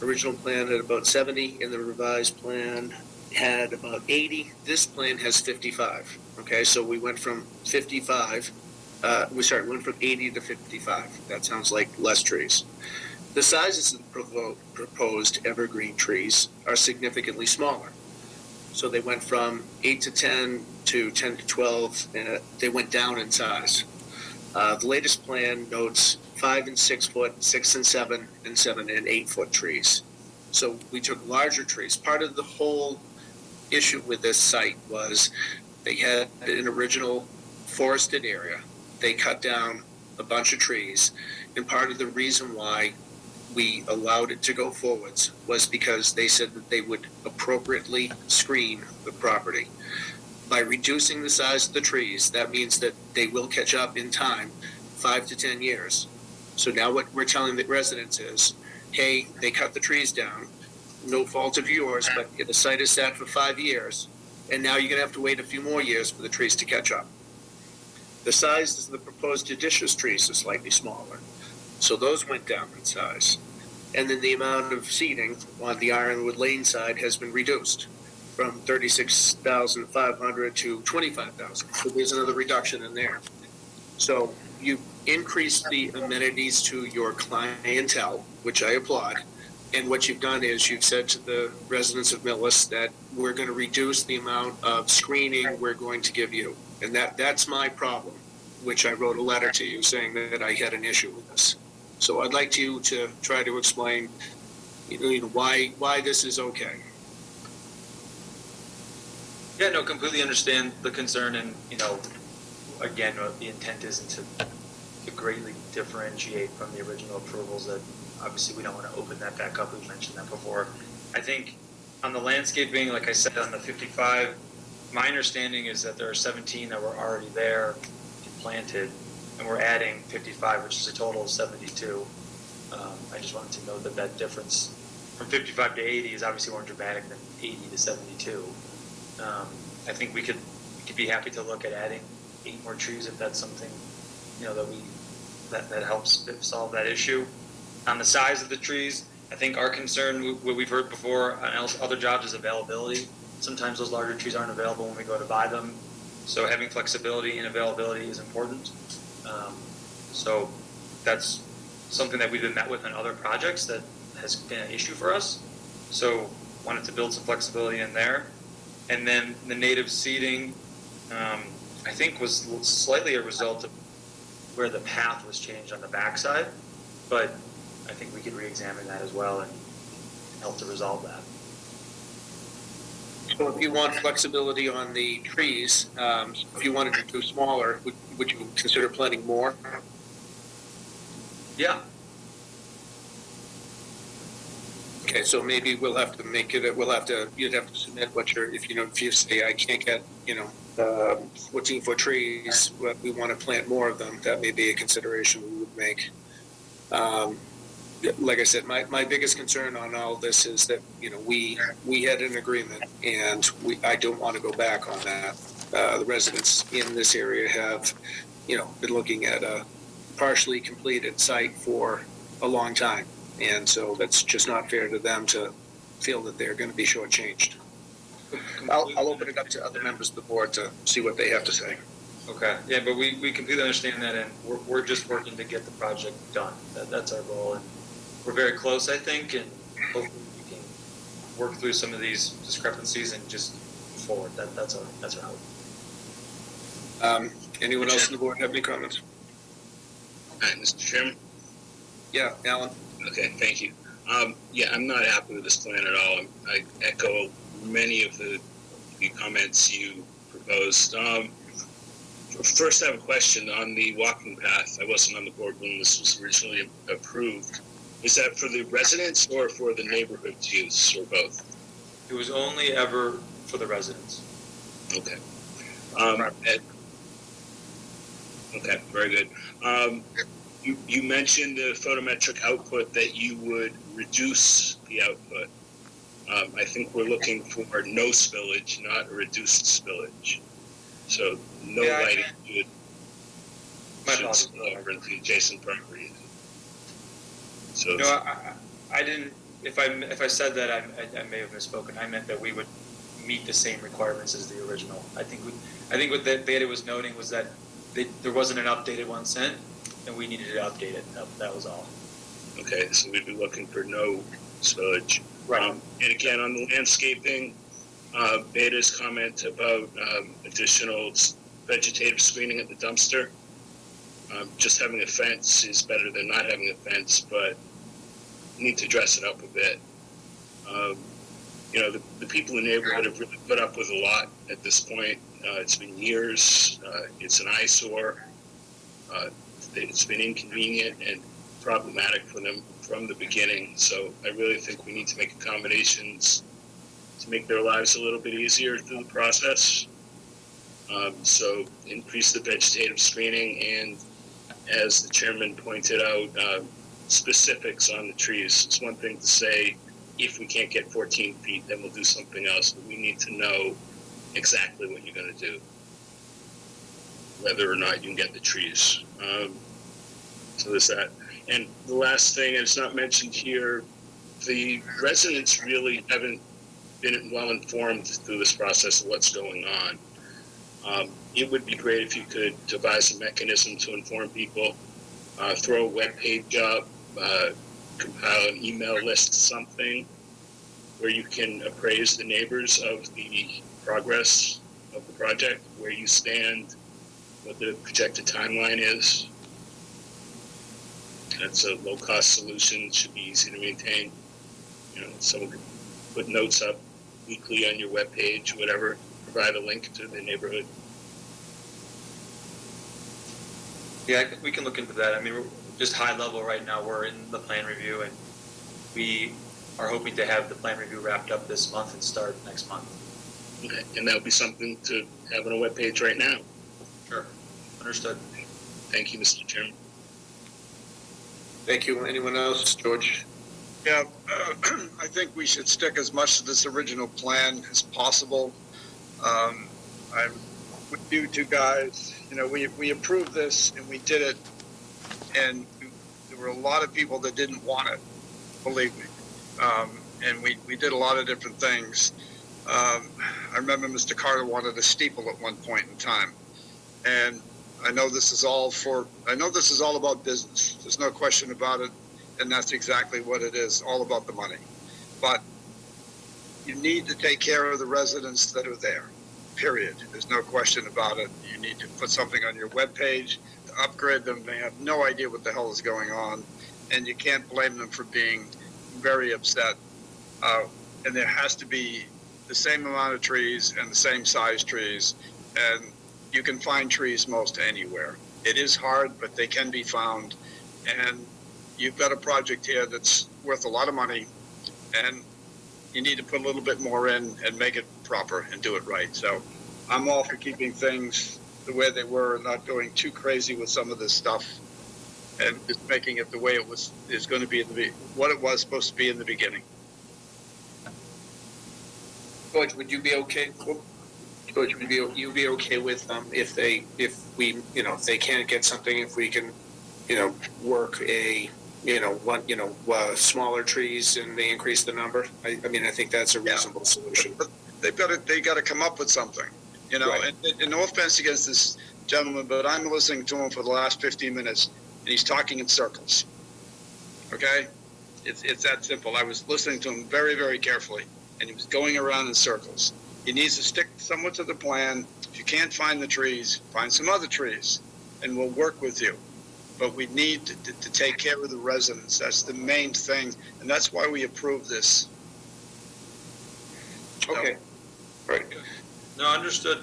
Original plan had about 70, and the revised plan had about 80. This plan has 55. Okay, so we went from 55. We went from 80 to 55. That sounds like less trees. The sizes of the proposed evergreen trees are significantly smaller. So they went from 8 to 10 to 10 to 12, and they went down in size. The latest plan notes 5 and 6 foot, 6 and 7, and 7 and 8 foot trees. So we took larger trees. Part of the whole issue with this site was they had an original forested area. They cut down a bunch of trees, and part of the reason why we allowed it to go forwards was because they said that they would appropriately screen the property. By reducing the size of the trees, that means that they will catch up in time, 5 to 10 years. So now what we're telling the residents is, hey, they cut the trees down, no fault of yours, but the site is set for 5 years, and now you're going to have to wait a few more years for the trees to catch up. The sizes of the proposed deciduous trees are slightly smaller, so those went down in size. And then the amount of seating on the Ironwood Lane side has been reduced from 36,500 to 25,000. So there's another reduction in there. So you increase the amenities to your clientele, which I applaud. And what you've done is you've said to the residents of Millis that we're going to reduce the amount of screening we're going to give you. And that's my problem, which I wrote a letter to you saying that I had an issue with this. So I'd like you to try to explain, why this is okay. Yeah, no, completely understand the concern, and again, the intent isn't to greatly differentiate from the original approvals. That obviously we don't want to open that back up. We've mentioned that before. I think on the landscaping, like I said, on the 55, my understanding is that there are 17 that were already there and planted, and we're adding 55, which is a total of 72. I just wanted to note that difference from 55 to 80 is obviously more dramatic than 80 to 72. I think we could be happy to look at adding 8 more trees if that's something, that helps solve that issue. On the size of the trees, I think our concern, what we've heard before on other jobs, is availability. Sometimes those larger trees aren't available when we go to buy them, so having flexibility and availability is important. So that's something that we've been met with on other projects that has been an issue for us. So wanted to build some flexibility in there. And then the native seeding, I think, was slightly a result of where the path was changed on the backside, but I think we could re-examine that as well and help to resolve that. So if you want flexibility on the trees, if you wanted to do smaller, would you consider planting more? Yeah. Okay, so maybe we'll have to make it, you'd have to submit what if you say, I can't get, 14-foot trees, but we want to plant more of them, that may be a consideration we would make. Like I said, my biggest concern on all this is that, we had an agreement, and I don't want to go back on that. The residents in this area have, been looking at a partially completed site for a long time. And so that's just not fair to them to feel that they're going to be shortchanged. I'll open it up to other members of the board to see what they have to say. Okay. Yeah, but we completely understand that, and we're just working to get the project done. That's our goal, and we're very close, I think, and hopefully we can work through some of these discrepancies and just move forward. That's our hope. Anyone else on the board have any comments? Hi, Mr. Chairman. Yeah, Alan. Okay, thank you. I'm not happy with this plan at all. I echo many of the comments you proposed. First, I have a question on the walking path. I wasn't on the board when this was originally approved. Is that for the residents or for the neighborhood's use, or both? It was only ever for the residents. Okay. Okay, very good. You mentioned the photometric output, that you would reduce the output. I think we're looking for no spillage, not a reduced spillage. So no lighting should spill over into adjacent properties. So no, I didn't. If I said that, I may have misspoken. I meant that we would meet the same requirements as the original. I think what the data was noting was that there wasn't an updated one sent, and we needed to update it. That was all. Okay, so we'd be looking for no spillage. Right. And again, on the landscaping, Beta's comment about additional vegetative screening at the dumpster. Just having a fence is better than not having a fence, but you need to dress it up a bit. The people in the neighborhood have really put up with a lot at this point. It's been years. It's an eyesore. It's been inconvenient and problematic for them from the beginning. So I really think we need to make accommodations to make their lives a little bit easier through the process. So increase the vegetative screening, and as the chairman pointed out, specifics on the trees. It's one thing to say, if we can't get 14 feet, then we'll do something else, but we need to know exactly what you're going to do, whether or not you can get the trees. So there's that. And the last thing, and it's not mentioned here, the residents really haven't been well informed through this process of what's going on. It would be great if you could devise a mechanism to inform people, throw a web page up, compile an email list, something where you can appraise the neighbors of the progress of the project, where you stand, what the projected timeline is. That's a low-cost solution. It should be easy to maintain. Someone could put notes up weekly on your webpage, whatever, provide a link to the neighborhood. Yeah, we can look into that. I mean, we're just high level right now. We're in the plan review, and we are hoping to have the plan review wrapped up this month and start next month. Okay, and that would be something to have on a webpage right now. Sure, understood. Thank you, Mr. Chairman. Thank you. Anyone else? George? Yeah, I think we should stick as much to this original plan as possible. I'm with you two guys. You know, we approved this and we did it, and there were a lot of people that didn't want it, believe me. And we did a lot of different things. I remember Mr. Carter wanted a steeple at one point in time, and I know this is all about business. There's no question about it, and that's exactly what it is, all about the money. But you need to take care of the residents that are there, period. There's no question about it. You need to put something on your webpage to upgrade them. They have no idea what the hell is going on, and you can't blame them for being very upset. And there has to be the same amount of trees and the same size trees, and you can find trees most anywhere. It is hard, but they can be found, and you've got a project here that's worth a lot of money, and you need to put a little bit more in and make it proper and do it right. So I'm all for keeping things the way they were and not going too crazy with some of this stuff, and just making it the way is going to be what it was supposed to be in the beginning. George, would you be okay? George, would you be okay with if they can't get something, if we can, work smaller trees and they increase the number? I think that's a reasonable solution. But they got to come up with something, Right. And no offense against this gentleman, but I'm listening to him for the last 15 minutes, and he's talking in circles. Okay, it's that simple. I was listening to him very, very carefully, and he was going around in circles. He needs to stick somewhat to the plan. If you can't find the trees, find some other trees, and we'll work with you. But we need to take care of the residents. That's the main thing, and that's why we approved this. Okay. Right. No, understood.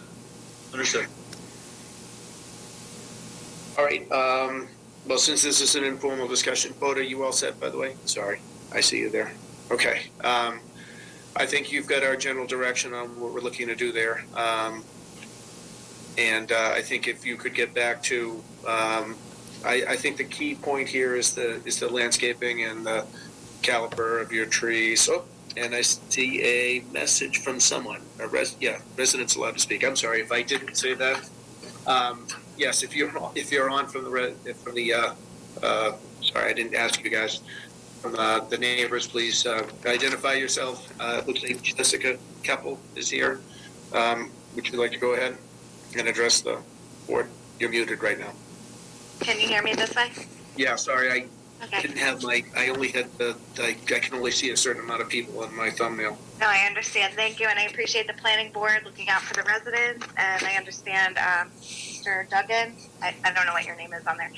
All right. Well, since this is an informal discussion, Boda, you all set, by the way? Sorry, I see you there. Okay. I think you've got our general direction on what we're looking to do there. And I think if you could get back to, I think the key point here is the landscaping and the caliper of your trees. Oh, and I see a message from someone. Residents allowed to speak. I'm sorry if I didn't say that. Yes, if you're on from the sorry, I didn't ask you guys. From the neighbors, please identify yourself. Looks like Jessica Keppel is here. Would you like to go ahead and address the board? You're muted right now. Can you hear me this way? Yeah, sorry, I Okay. didn't have I only had I can only see a certain amount of people on my thumbnail. No, I understand. Thank you, and I appreciate the planning board looking out for the residents, and I understand Mr. Duggan. I don't know what your name is on there.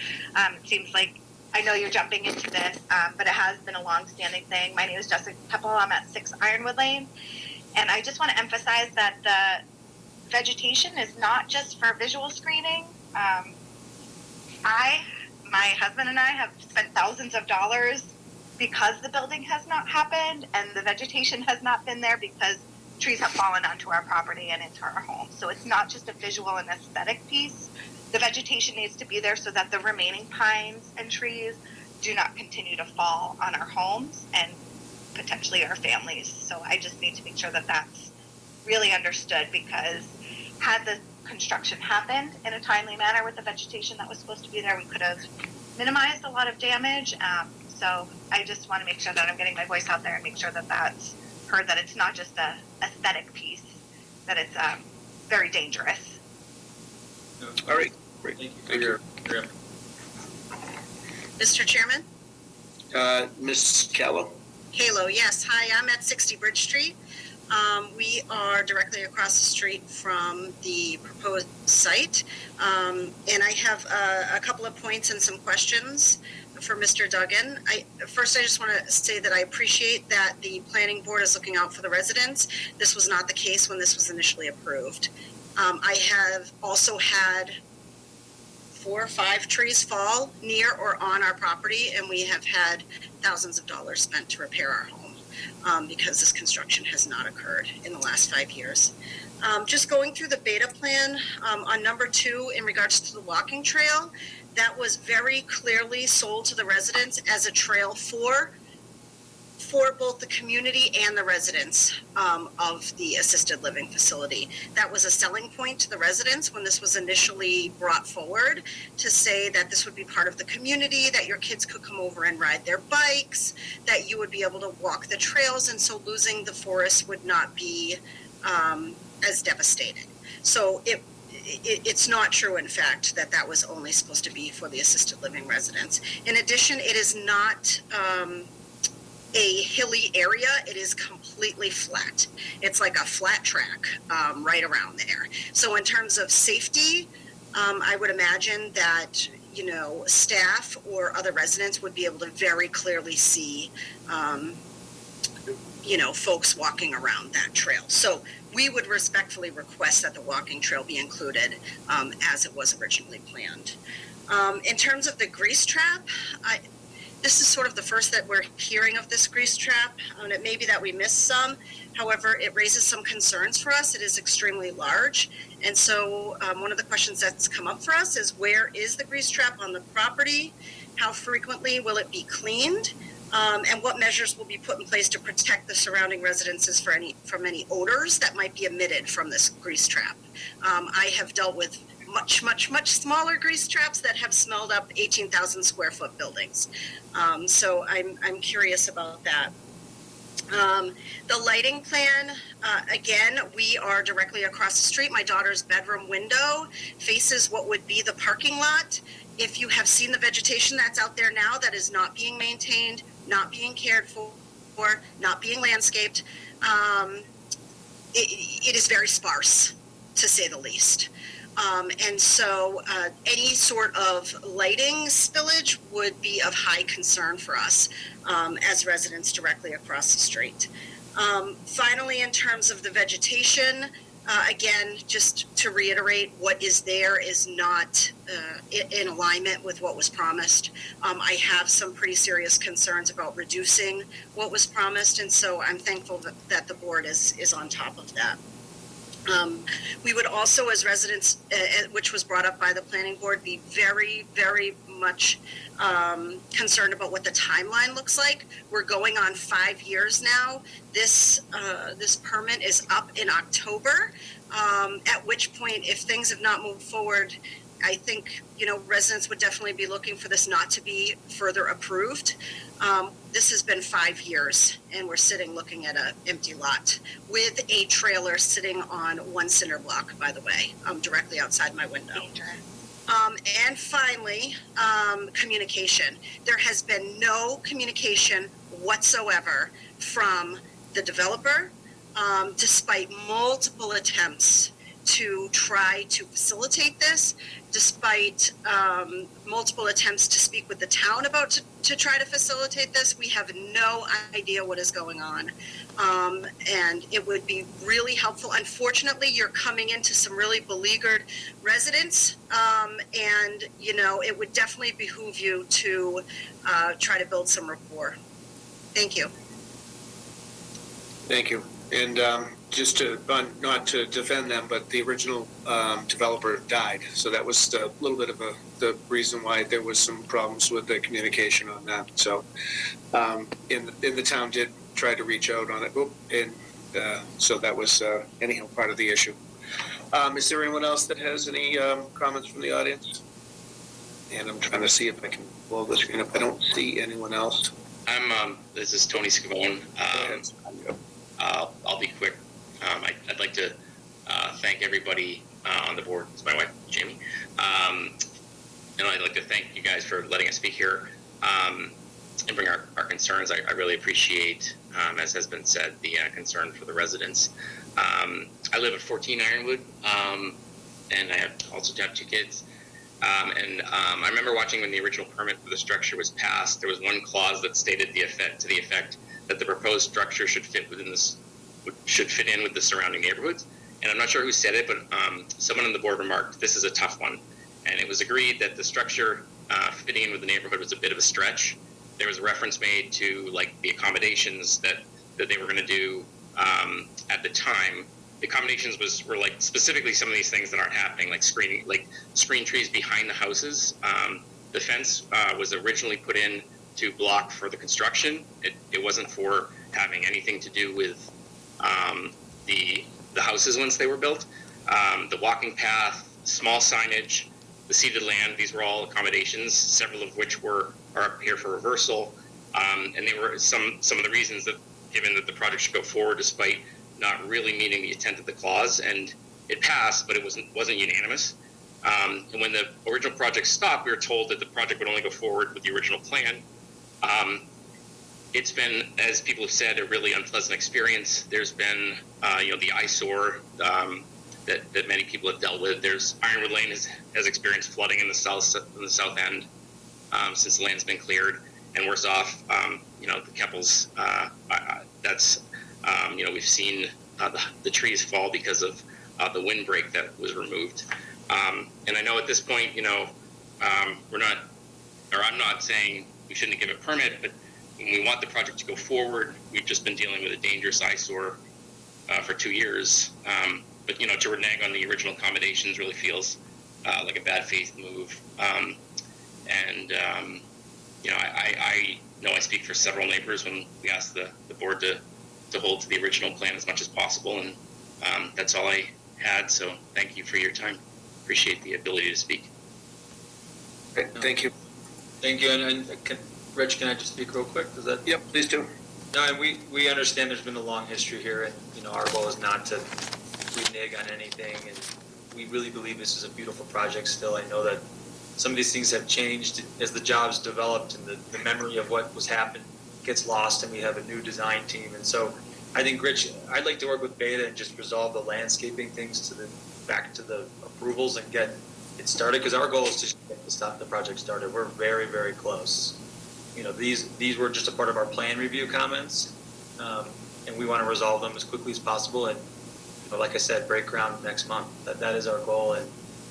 It seems like I know you're jumping into this, but it has been a long-standing thing. My name is Jessica Keppel. I'm at 6 Ironwood Lane, and I just want to emphasize that the vegetation is not just for visual screening. My husband and I have spent thousands of dollars because the building has not happened and the vegetation has not been there because trees have fallen onto our property and into our home. So it's not just a visual and aesthetic piece. The vegetation needs to be there so that the remaining pines and trees do not continue to fall on our homes and potentially our families. So I just need to make sure that that's really understood, because had the construction happened in a timely manner with the vegetation that was supposed to be there, we could have minimized a lot of damage. So I just want to make sure that I'm getting my voice out there and make sure that that's heard, that it's not just a aesthetic piece, that it's very dangerous. All right, great. Thank you. Mr. Chairman? Ms. Callow. Halo, yes. Hi, I'm at 60 Bridge Street. We are directly across the street from the proposed site. And I have a couple of points and some questions for Mr. Duggan. First, I just want to say that I appreciate that the planning board is looking out for the residents. This was not the case when this was initially approved. I have also had 4 or 5 trees fall near or on our property, and we have had thousands of dollars spent to repair our home because this construction has not occurred in the last 5 years. Just going through the beta plan on number 2 in regards to the walking trail, that was very clearly sold to the residents as a trail for for both the community and the residents of the assisted living facility. That was a selling point to the residents when this was initially brought forward, to say that this would be part of the community, that your kids could come over and ride their bikes, that you would be able to walk the trails, and so losing the forest would not be as devastating. So it's not true, in fact, that that was only supposed to be for the assisted living residents. In addition, it is not a hilly area. It is completely flat. It's like a flat track right around there. So in terms of safety, I would imagine that, you know, staff or other residents would be able to very clearly see, you know, folks walking around that trail. So we would respectfully request that the walking trail be included as it was originally planned. In terms of the grease trap, this is sort of the first that we're hearing of this grease trap, and it may be that we missed some. However, it raises some concerns for us. It is extremely large. And so one of the questions that's come up for us is, where is the grease trap on the property? How frequently will it be cleaned? And what measures will be put in place to protect the surrounding residences from any odors that might be emitted from this grease trap? I have dealt with much smaller grease traps that have smelled up 18,000 square foot buildings. So I'm curious about that. The lighting plan, again, we are directly across the street. My daughter's bedroom window faces what would be the parking lot. If you have seen the vegetation that's out there now that is not being maintained, not being cared for, not being landscaped, it is very sparse, to say the least. And so any sort of lighting spillage would be of high concern for us as residents directly across the street. Finally, in terms of the vegetation, again, just to reiterate, what is there is not in alignment with what was promised. I have some pretty serious concerns about reducing what was promised, and so I'm thankful that the board is on top of that. We would also, as residents, which was brought up by the planning board, be very, very much concerned about what the timeline looks like. We're going on 5 years now. This permit is up in October, at which point, if things have not moved forward, I think, you know, residents would definitely be looking for this not to be further approved. This has been 5 years, and we're sitting looking at an empty lot with a trailer sitting on one cinder block, by the way, directly outside my window. And finally, communication. There has been no communication whatsoever from the developer, despite multiple attempts to try to facilitate this, despite multiple attempts to speak with the town about to try to facilitate this. We have no idea what is going on. And it would be really helpful. Unfortunately, you're coming into some really beleaguered residents. And, you know, it would definitely behoove you to try to build some rapport. Thank you. Thank you. And just to, not to defend them, but the original developer died. So that was a little bit of the reason why there was some problems with the communication on that. So in the town did try to reach out on it. And so that was, anyhow, part of the issue. Is there anyone else that has any comments from the audience? And I'm trying to see if I can blow the screen up. I don't see anyone else. This is Tony Scavone. I'll be quick. I'd like to thank everybody on the board. It's my wife, Jamie. And I'd like to thank you guys for letting us speak here and bring our concerns. I really appreciate, as has been said, the concern for the residents. I live at 14 Ironwood, and I also have 2 kids. I remember watching when the original permit for the structure was passed. There was one clause that stated the effect that the proposed structure should fit in with the surrounding neighborhoods. And I'm not sure who said it, but someone on the board remarked, this is a tough one. And it was agreed that the structure fitting in with the neighborhood was a bit of a stretch. There was a reference made to like the accommodations that they were going to do at the time. The accommodations were like specifically some of these things that aren't happening, like screen trees behind the houses. The fence was originally put in to block for the construction. It wasn't for having anything to do with the houses once they were built. The walking path, small signage, the seated land, these were all accommodations, several of which are up here for reversal. And they were some of the reasons that, given that the project should go forward despite not really meeting the intent of the clause, and it passed, but it wasn't unanimous. And when the original project stopped, we were told that the project would only go forward with the original plan. It's been, as people have said, a really unpleasant experience. There's been, the eyesore that many people have dealt with. There's Ironwood Lane has experienced flooding in the south end since the land's been cleared, and worse off, the Keppels. We've seen the trees fall because of the windbreak that was removed. And I know at this point, I'm not saying we shouldn't give a permit, but when we want the project to go forward, we've just been dealing with a dangerous eyesore for 2 years. But to renege on the original accommodations really feels like a bad faith move. I know I speak for several neighbors when we asked the board to hold to the original plan as much as possible, and that's all I had. So thank you for your time. Appreciate the ability to speak. Great. Thank you. Thank you. And Rich, can I just speak real quick? Yep, please do. No, and we understand there's been a long history here, and our goal is not to renege on anything, and we really believe this is a beautiful project still. I know that some of these things have changed as the jobs developed, and the memory of what was happened gets lost, and we have a new design team. And so I think, Rich, I'd like to work with Beta and just resolve the landscaping things back to the approvals and get it started, because our goal is to get the project started. We're very, very close. These were just a part of our plan review comments, and we want to resolve them as quickly as possible. And like I said, break ground next month. That is our goal. And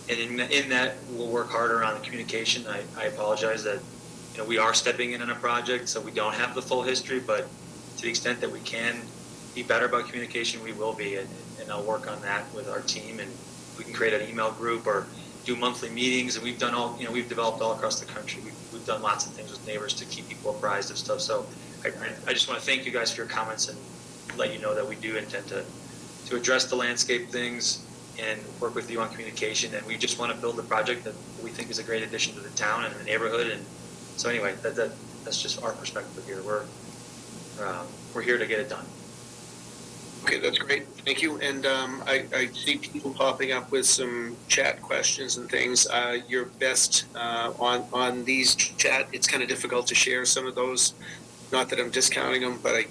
in that, we'll work harder on the communication. I apologize that we are stepping in on a project, so we don't have the full history. But to the extent that we can be better about communication, we will be. And I'll work on that with our team. And we can create an email group or do monthly meetings. And we've done we've developed all across the country. We've done lots of things with neighbors to keep people apprised of stuff. So I just want to thank you guys for your comments and let you know that we do intend to address the landscape things and work with you on communication. And we just want to build a project that we think is a great addition to the town and the neighborhood. And so anyway, that's just our perspective here. We're here to get it done. Okay, that's great. Thank you. And I see people popping up with some chat questions and things. Your best on these chat, it's kind of difficult to share some of those. Not that I'm discounting them, but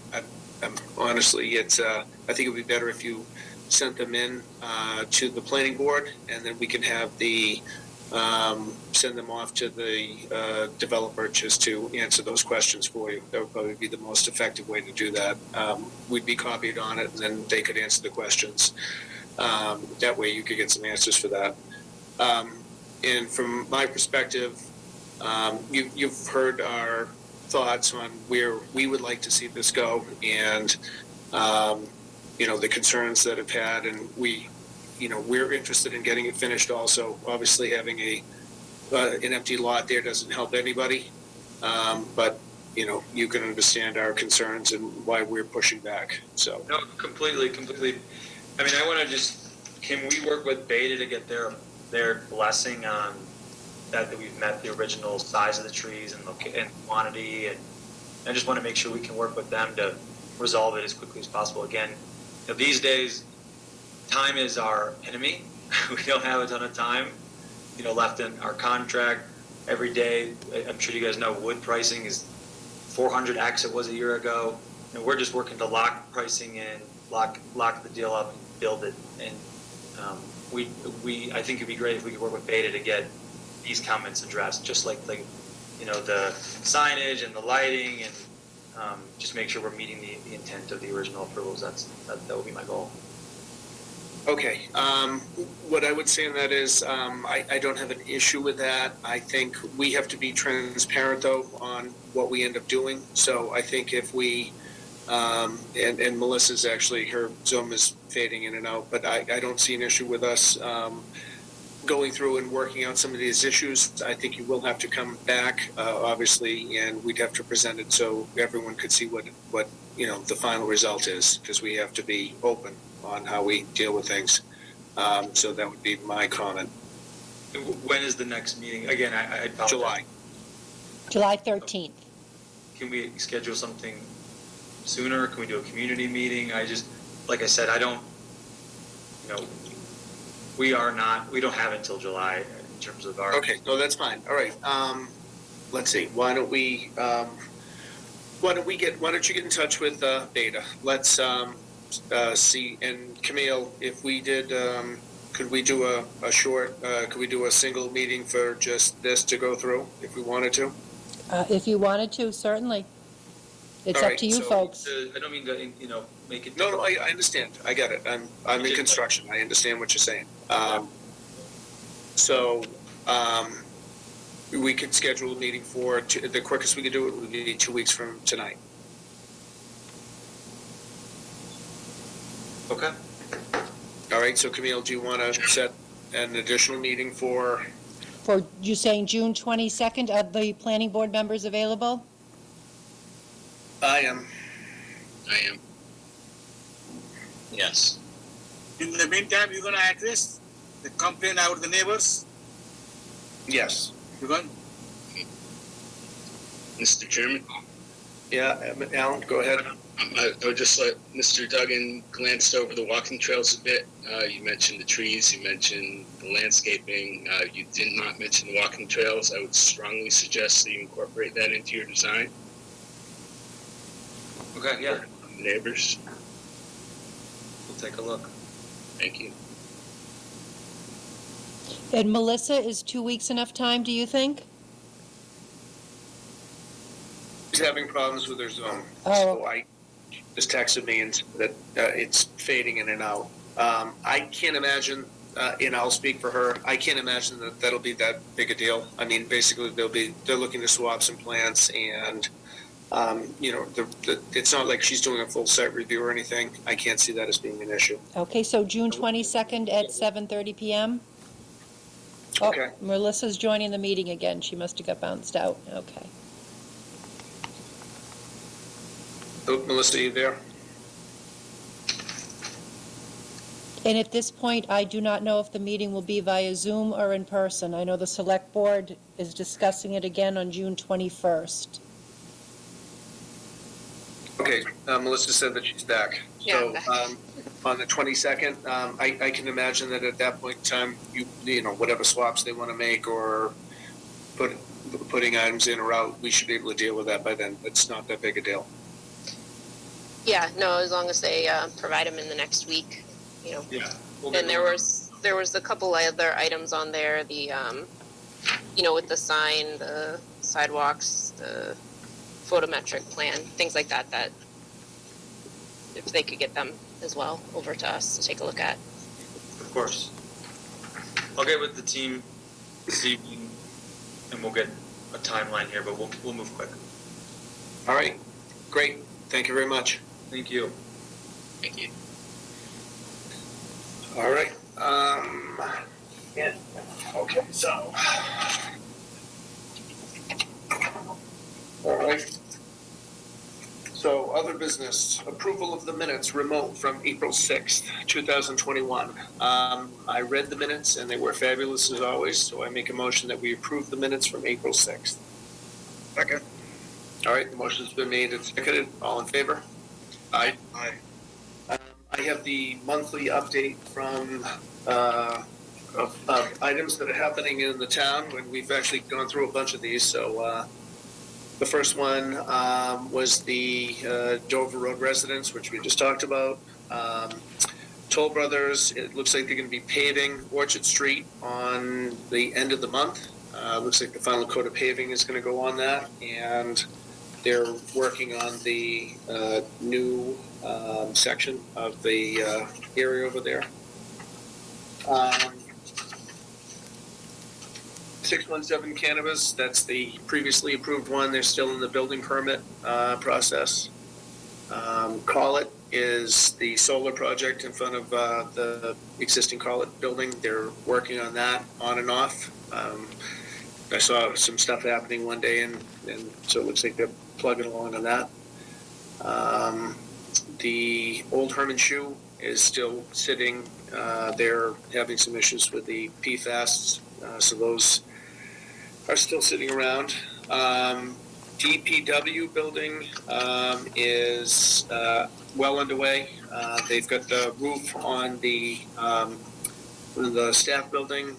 I'm honestly, I think it would be better if you sent them in to the planning board, and then we can have send them off to the developer just to answer those questions for you. That would probably be the most effective way to do that. We'd be copied on it, and then they could answer the questions. That way you could get some answers for that. And from my perspective, you've heard our thoughts on where we would like to see this go, and the concerns that have had, and we're interested in getting it finished also. Obviously, having an empty lot there doesn't help anybody, but you can understand our concerns and why we're pushing back. So no, completely. I mean, I want to can we work with Beta to get their blessing on that we've met the original size of the trees and quantity, and I just want to make sure we can work with them to resolve it as quickly as possible. Again, these days, time is our enemy. We don't have a ton of time, left in our contract. Every day, I'm sure you guys know, wood pricing is 400x it was a year ago. And we're just working to lock pricing in, lock the deal up, and build it. And I think it'd be great if we could work with Beta to get these comments addressed, just like the signage and the lighting, and just make sure we're meeting the intent of the original approvals. That would be my goal. Okay. What I would say on that is I don't have an issue with that. I think we have to be transparent, though, on what we end up doing. So I think if we, and Melissa's actually, her Zoom is fading in and out, but I don't see an issue with us going through and working out some of these issues. I think you will have to come back, obviously, and we'd have to present it so everyone could see what the final result is, because we have to be open on how we deal with things. So that would be my comment. When is the next meeting? Again, I apologize. July 13th. Can we schedule something sooner? Can we do a community meeting? Like I said, I don't, we don't have until July in terms of our. Okay, no, that's fine. All right. Let's see. Why don't you get in touch with Beta? Let's see. And Camille, if we did, could we do could we do a single meeting for just this to go through if we wanted to? If you wanted to, certainly. It's All up right, to you, so- folks. I don't mean to, make it. No, I understand. I get it. I'm in construction. I understand what you're saying. We could schedule a meeting for the quickest we could do it would be 2 weeks from tonight. Okay. All right. So Camille, do you want to set an additional meeting for? For you saying June 22nd, are the planning board members available? I am. Yes. In the meantime, you're gonna address the complaint out of the neighbors? Yes. You're going? Mr. Chairman? Yeah, Alan, go ahead. I would just let Mr. Duggan glanced over the walking trails a bit. You mentioned the trees, you mentioned the landscaping. You did not mention the walking trails. I would strongly suggest that you incorporate that into your design. Okay, yeah. For neighbors. We'll take a look. Thank you. And Melissa, is 2 weeks enough time, do you think? She's having problems with her Zoom. Oh. So just texted me and said that it's fading in and out. I can't imagine, and I'll speak for her, I can't imagine that that'll be that big a deal. I mean, basically they're looking to swap some plants and, it's not like she's doing a full site review or anything. I can't see that as being an issue. Okay, so June 22nd at 7:30 p.m.? Okay. Oh, Melissa's joining the meeting again. She must have got bounced out. Okay. Oh, Melissa, you there? And at this point, I do not know if the meeting will be via Zoom or in person. I know the select board is discussing it again on June 21st. Okay, Melissa said that she's back. Yeah, So I'm back. on the 22nd, I can imagine that at that point in time, whatever swaps they want to make or putting items in or out, we should be able to deal with that by then. It's not that big a deal. Yeah, no, as long as they provide them in the next week, Yeah. And there was a couple other items on there, the, with the sign, the sidewalks, the photometric plan, things like that, that if they could get them as well over to us to take a look at. Of course. I'll get with the team this evening and we'll get a timeline here, but we'll move quick. All right, great. Thank you very much. Thank you. Thank you. All right. Yeah. Okay, so. All right. So, other business, approval of the minutes remote from April 6th, 2021. I read the minutes and they were fabulous as always, so I make a motion that we approve the minutes from April 6th. Second. All right, the motion's been made and seconded. All in favor? Aye. Aye. I have the monthly update from of items that are happening in the town, and we've actually gone through a bunch of these. So the first one was the Dover Road residents, which we just talked about. Toll Brothers, it looks like they're going to be paving Orchard Street on the end of the month. Looks like the final coat of paving is going to go on that, and they're working on the new section of the area over there. 617 Cannabis, that's the previously approved one. They're still in the building permit process. Call It, is the solar project in front of the existing College building. They're working on that on and off. I saw some stuff happening one day, and so it looks like they're plugging along on that. The old Herman Shoe is still sitting. They're having some issues with the PFAS, so those are still sitting around. DPW building is well underway. They've got the roof on the staff building.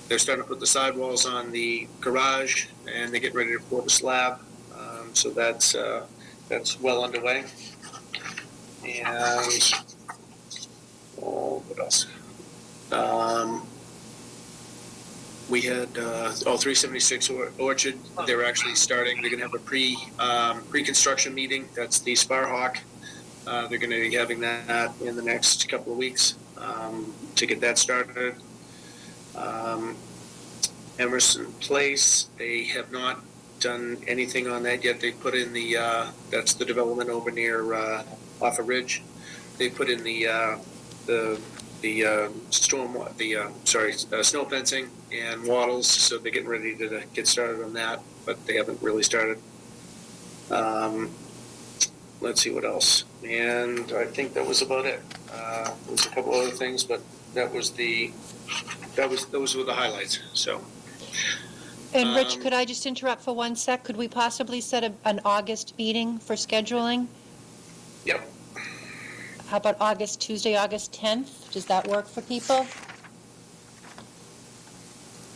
They're starting to put the sidewalls on the garage, and they're getting ready to pour the slab. So that's well underway. And what else? We had 376 Orchard. They're actually starting. They're going to have a pre-construction meeting. That's the Sparhawk. They're going to be having that in the next couple of weeks to get that started. Emerson Place, they have not done anything on that yet. They put in that's the development over near off of Ridge. They put in snow fencing and wattles, so they're getting ready to get started on that, but they haven't really started. Let's see what else. And I think that was about it. There was a couple other things, but those were the highlights. So. And Rich, could I just interrupt for 1 sec? Could we possibly set an August meeting for scheduling? Yep. How about Tuesday, August 10th? Does that work for people?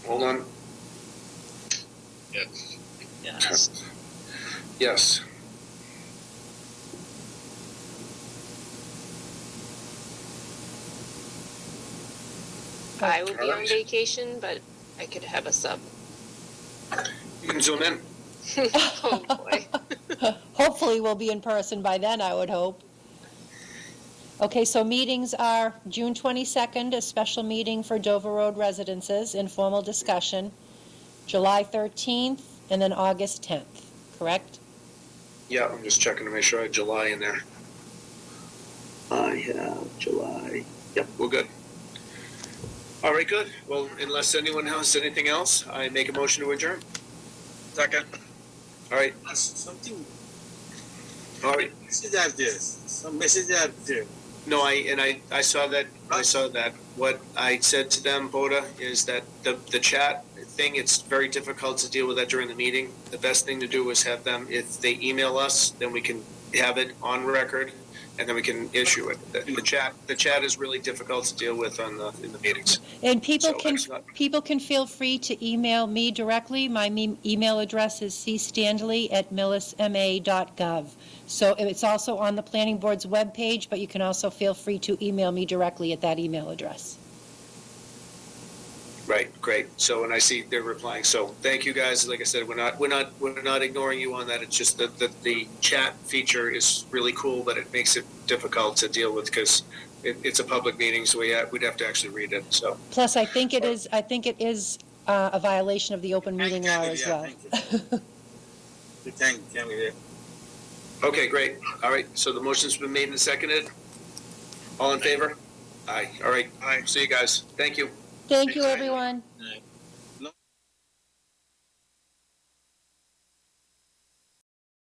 Hold on. Yes. Yes. Yes. I would be on vacation, but I could have a sub. You can zoom in. Oh, boy. Hopefully we'll be in person by then, I would hope. Okay, so meetings are June 22nd, a special meeting for Dover Road residences, informal discussion, July 13th, and then August 10th, correct? Yeah, I'm just checking to make sure I have July in there. I have July. Yep, we're good. All right, good. Well, unless anyone has anything else, I make a motion to adjourn. Second. All right. Something. All right. Message out there. Some message out there. No, I saw that. I saw that. What I said to them, Boda, is that the chat thing, it's very difficult to deal with that during the meeting. The best thing to do is have them, if they email us, then we can have it on record, and then we can issue it. The chat is really difficult to deal with in the meetings. And people can feel free to email me directly. My email address is cstanley@millisma.gov. So it's also on the planning board's webpage, but you can also feel free to email me directly at that email address. Right, great. So when I see they're replying, so thank you guys. Like I said, we're not ignoring you on that. It's just that the chat feature is really cool, but it makes it difficult to deal with because it's a public meeting, so we'd have to actually read it. So plus, I think it is a violation of the open meeting law as well. Thank you. Okay, great. All right. So the motion's been made and seconded. All in favor? Aye. All right. Aye. See you guys. Thank you. Thank you, everyone. All right.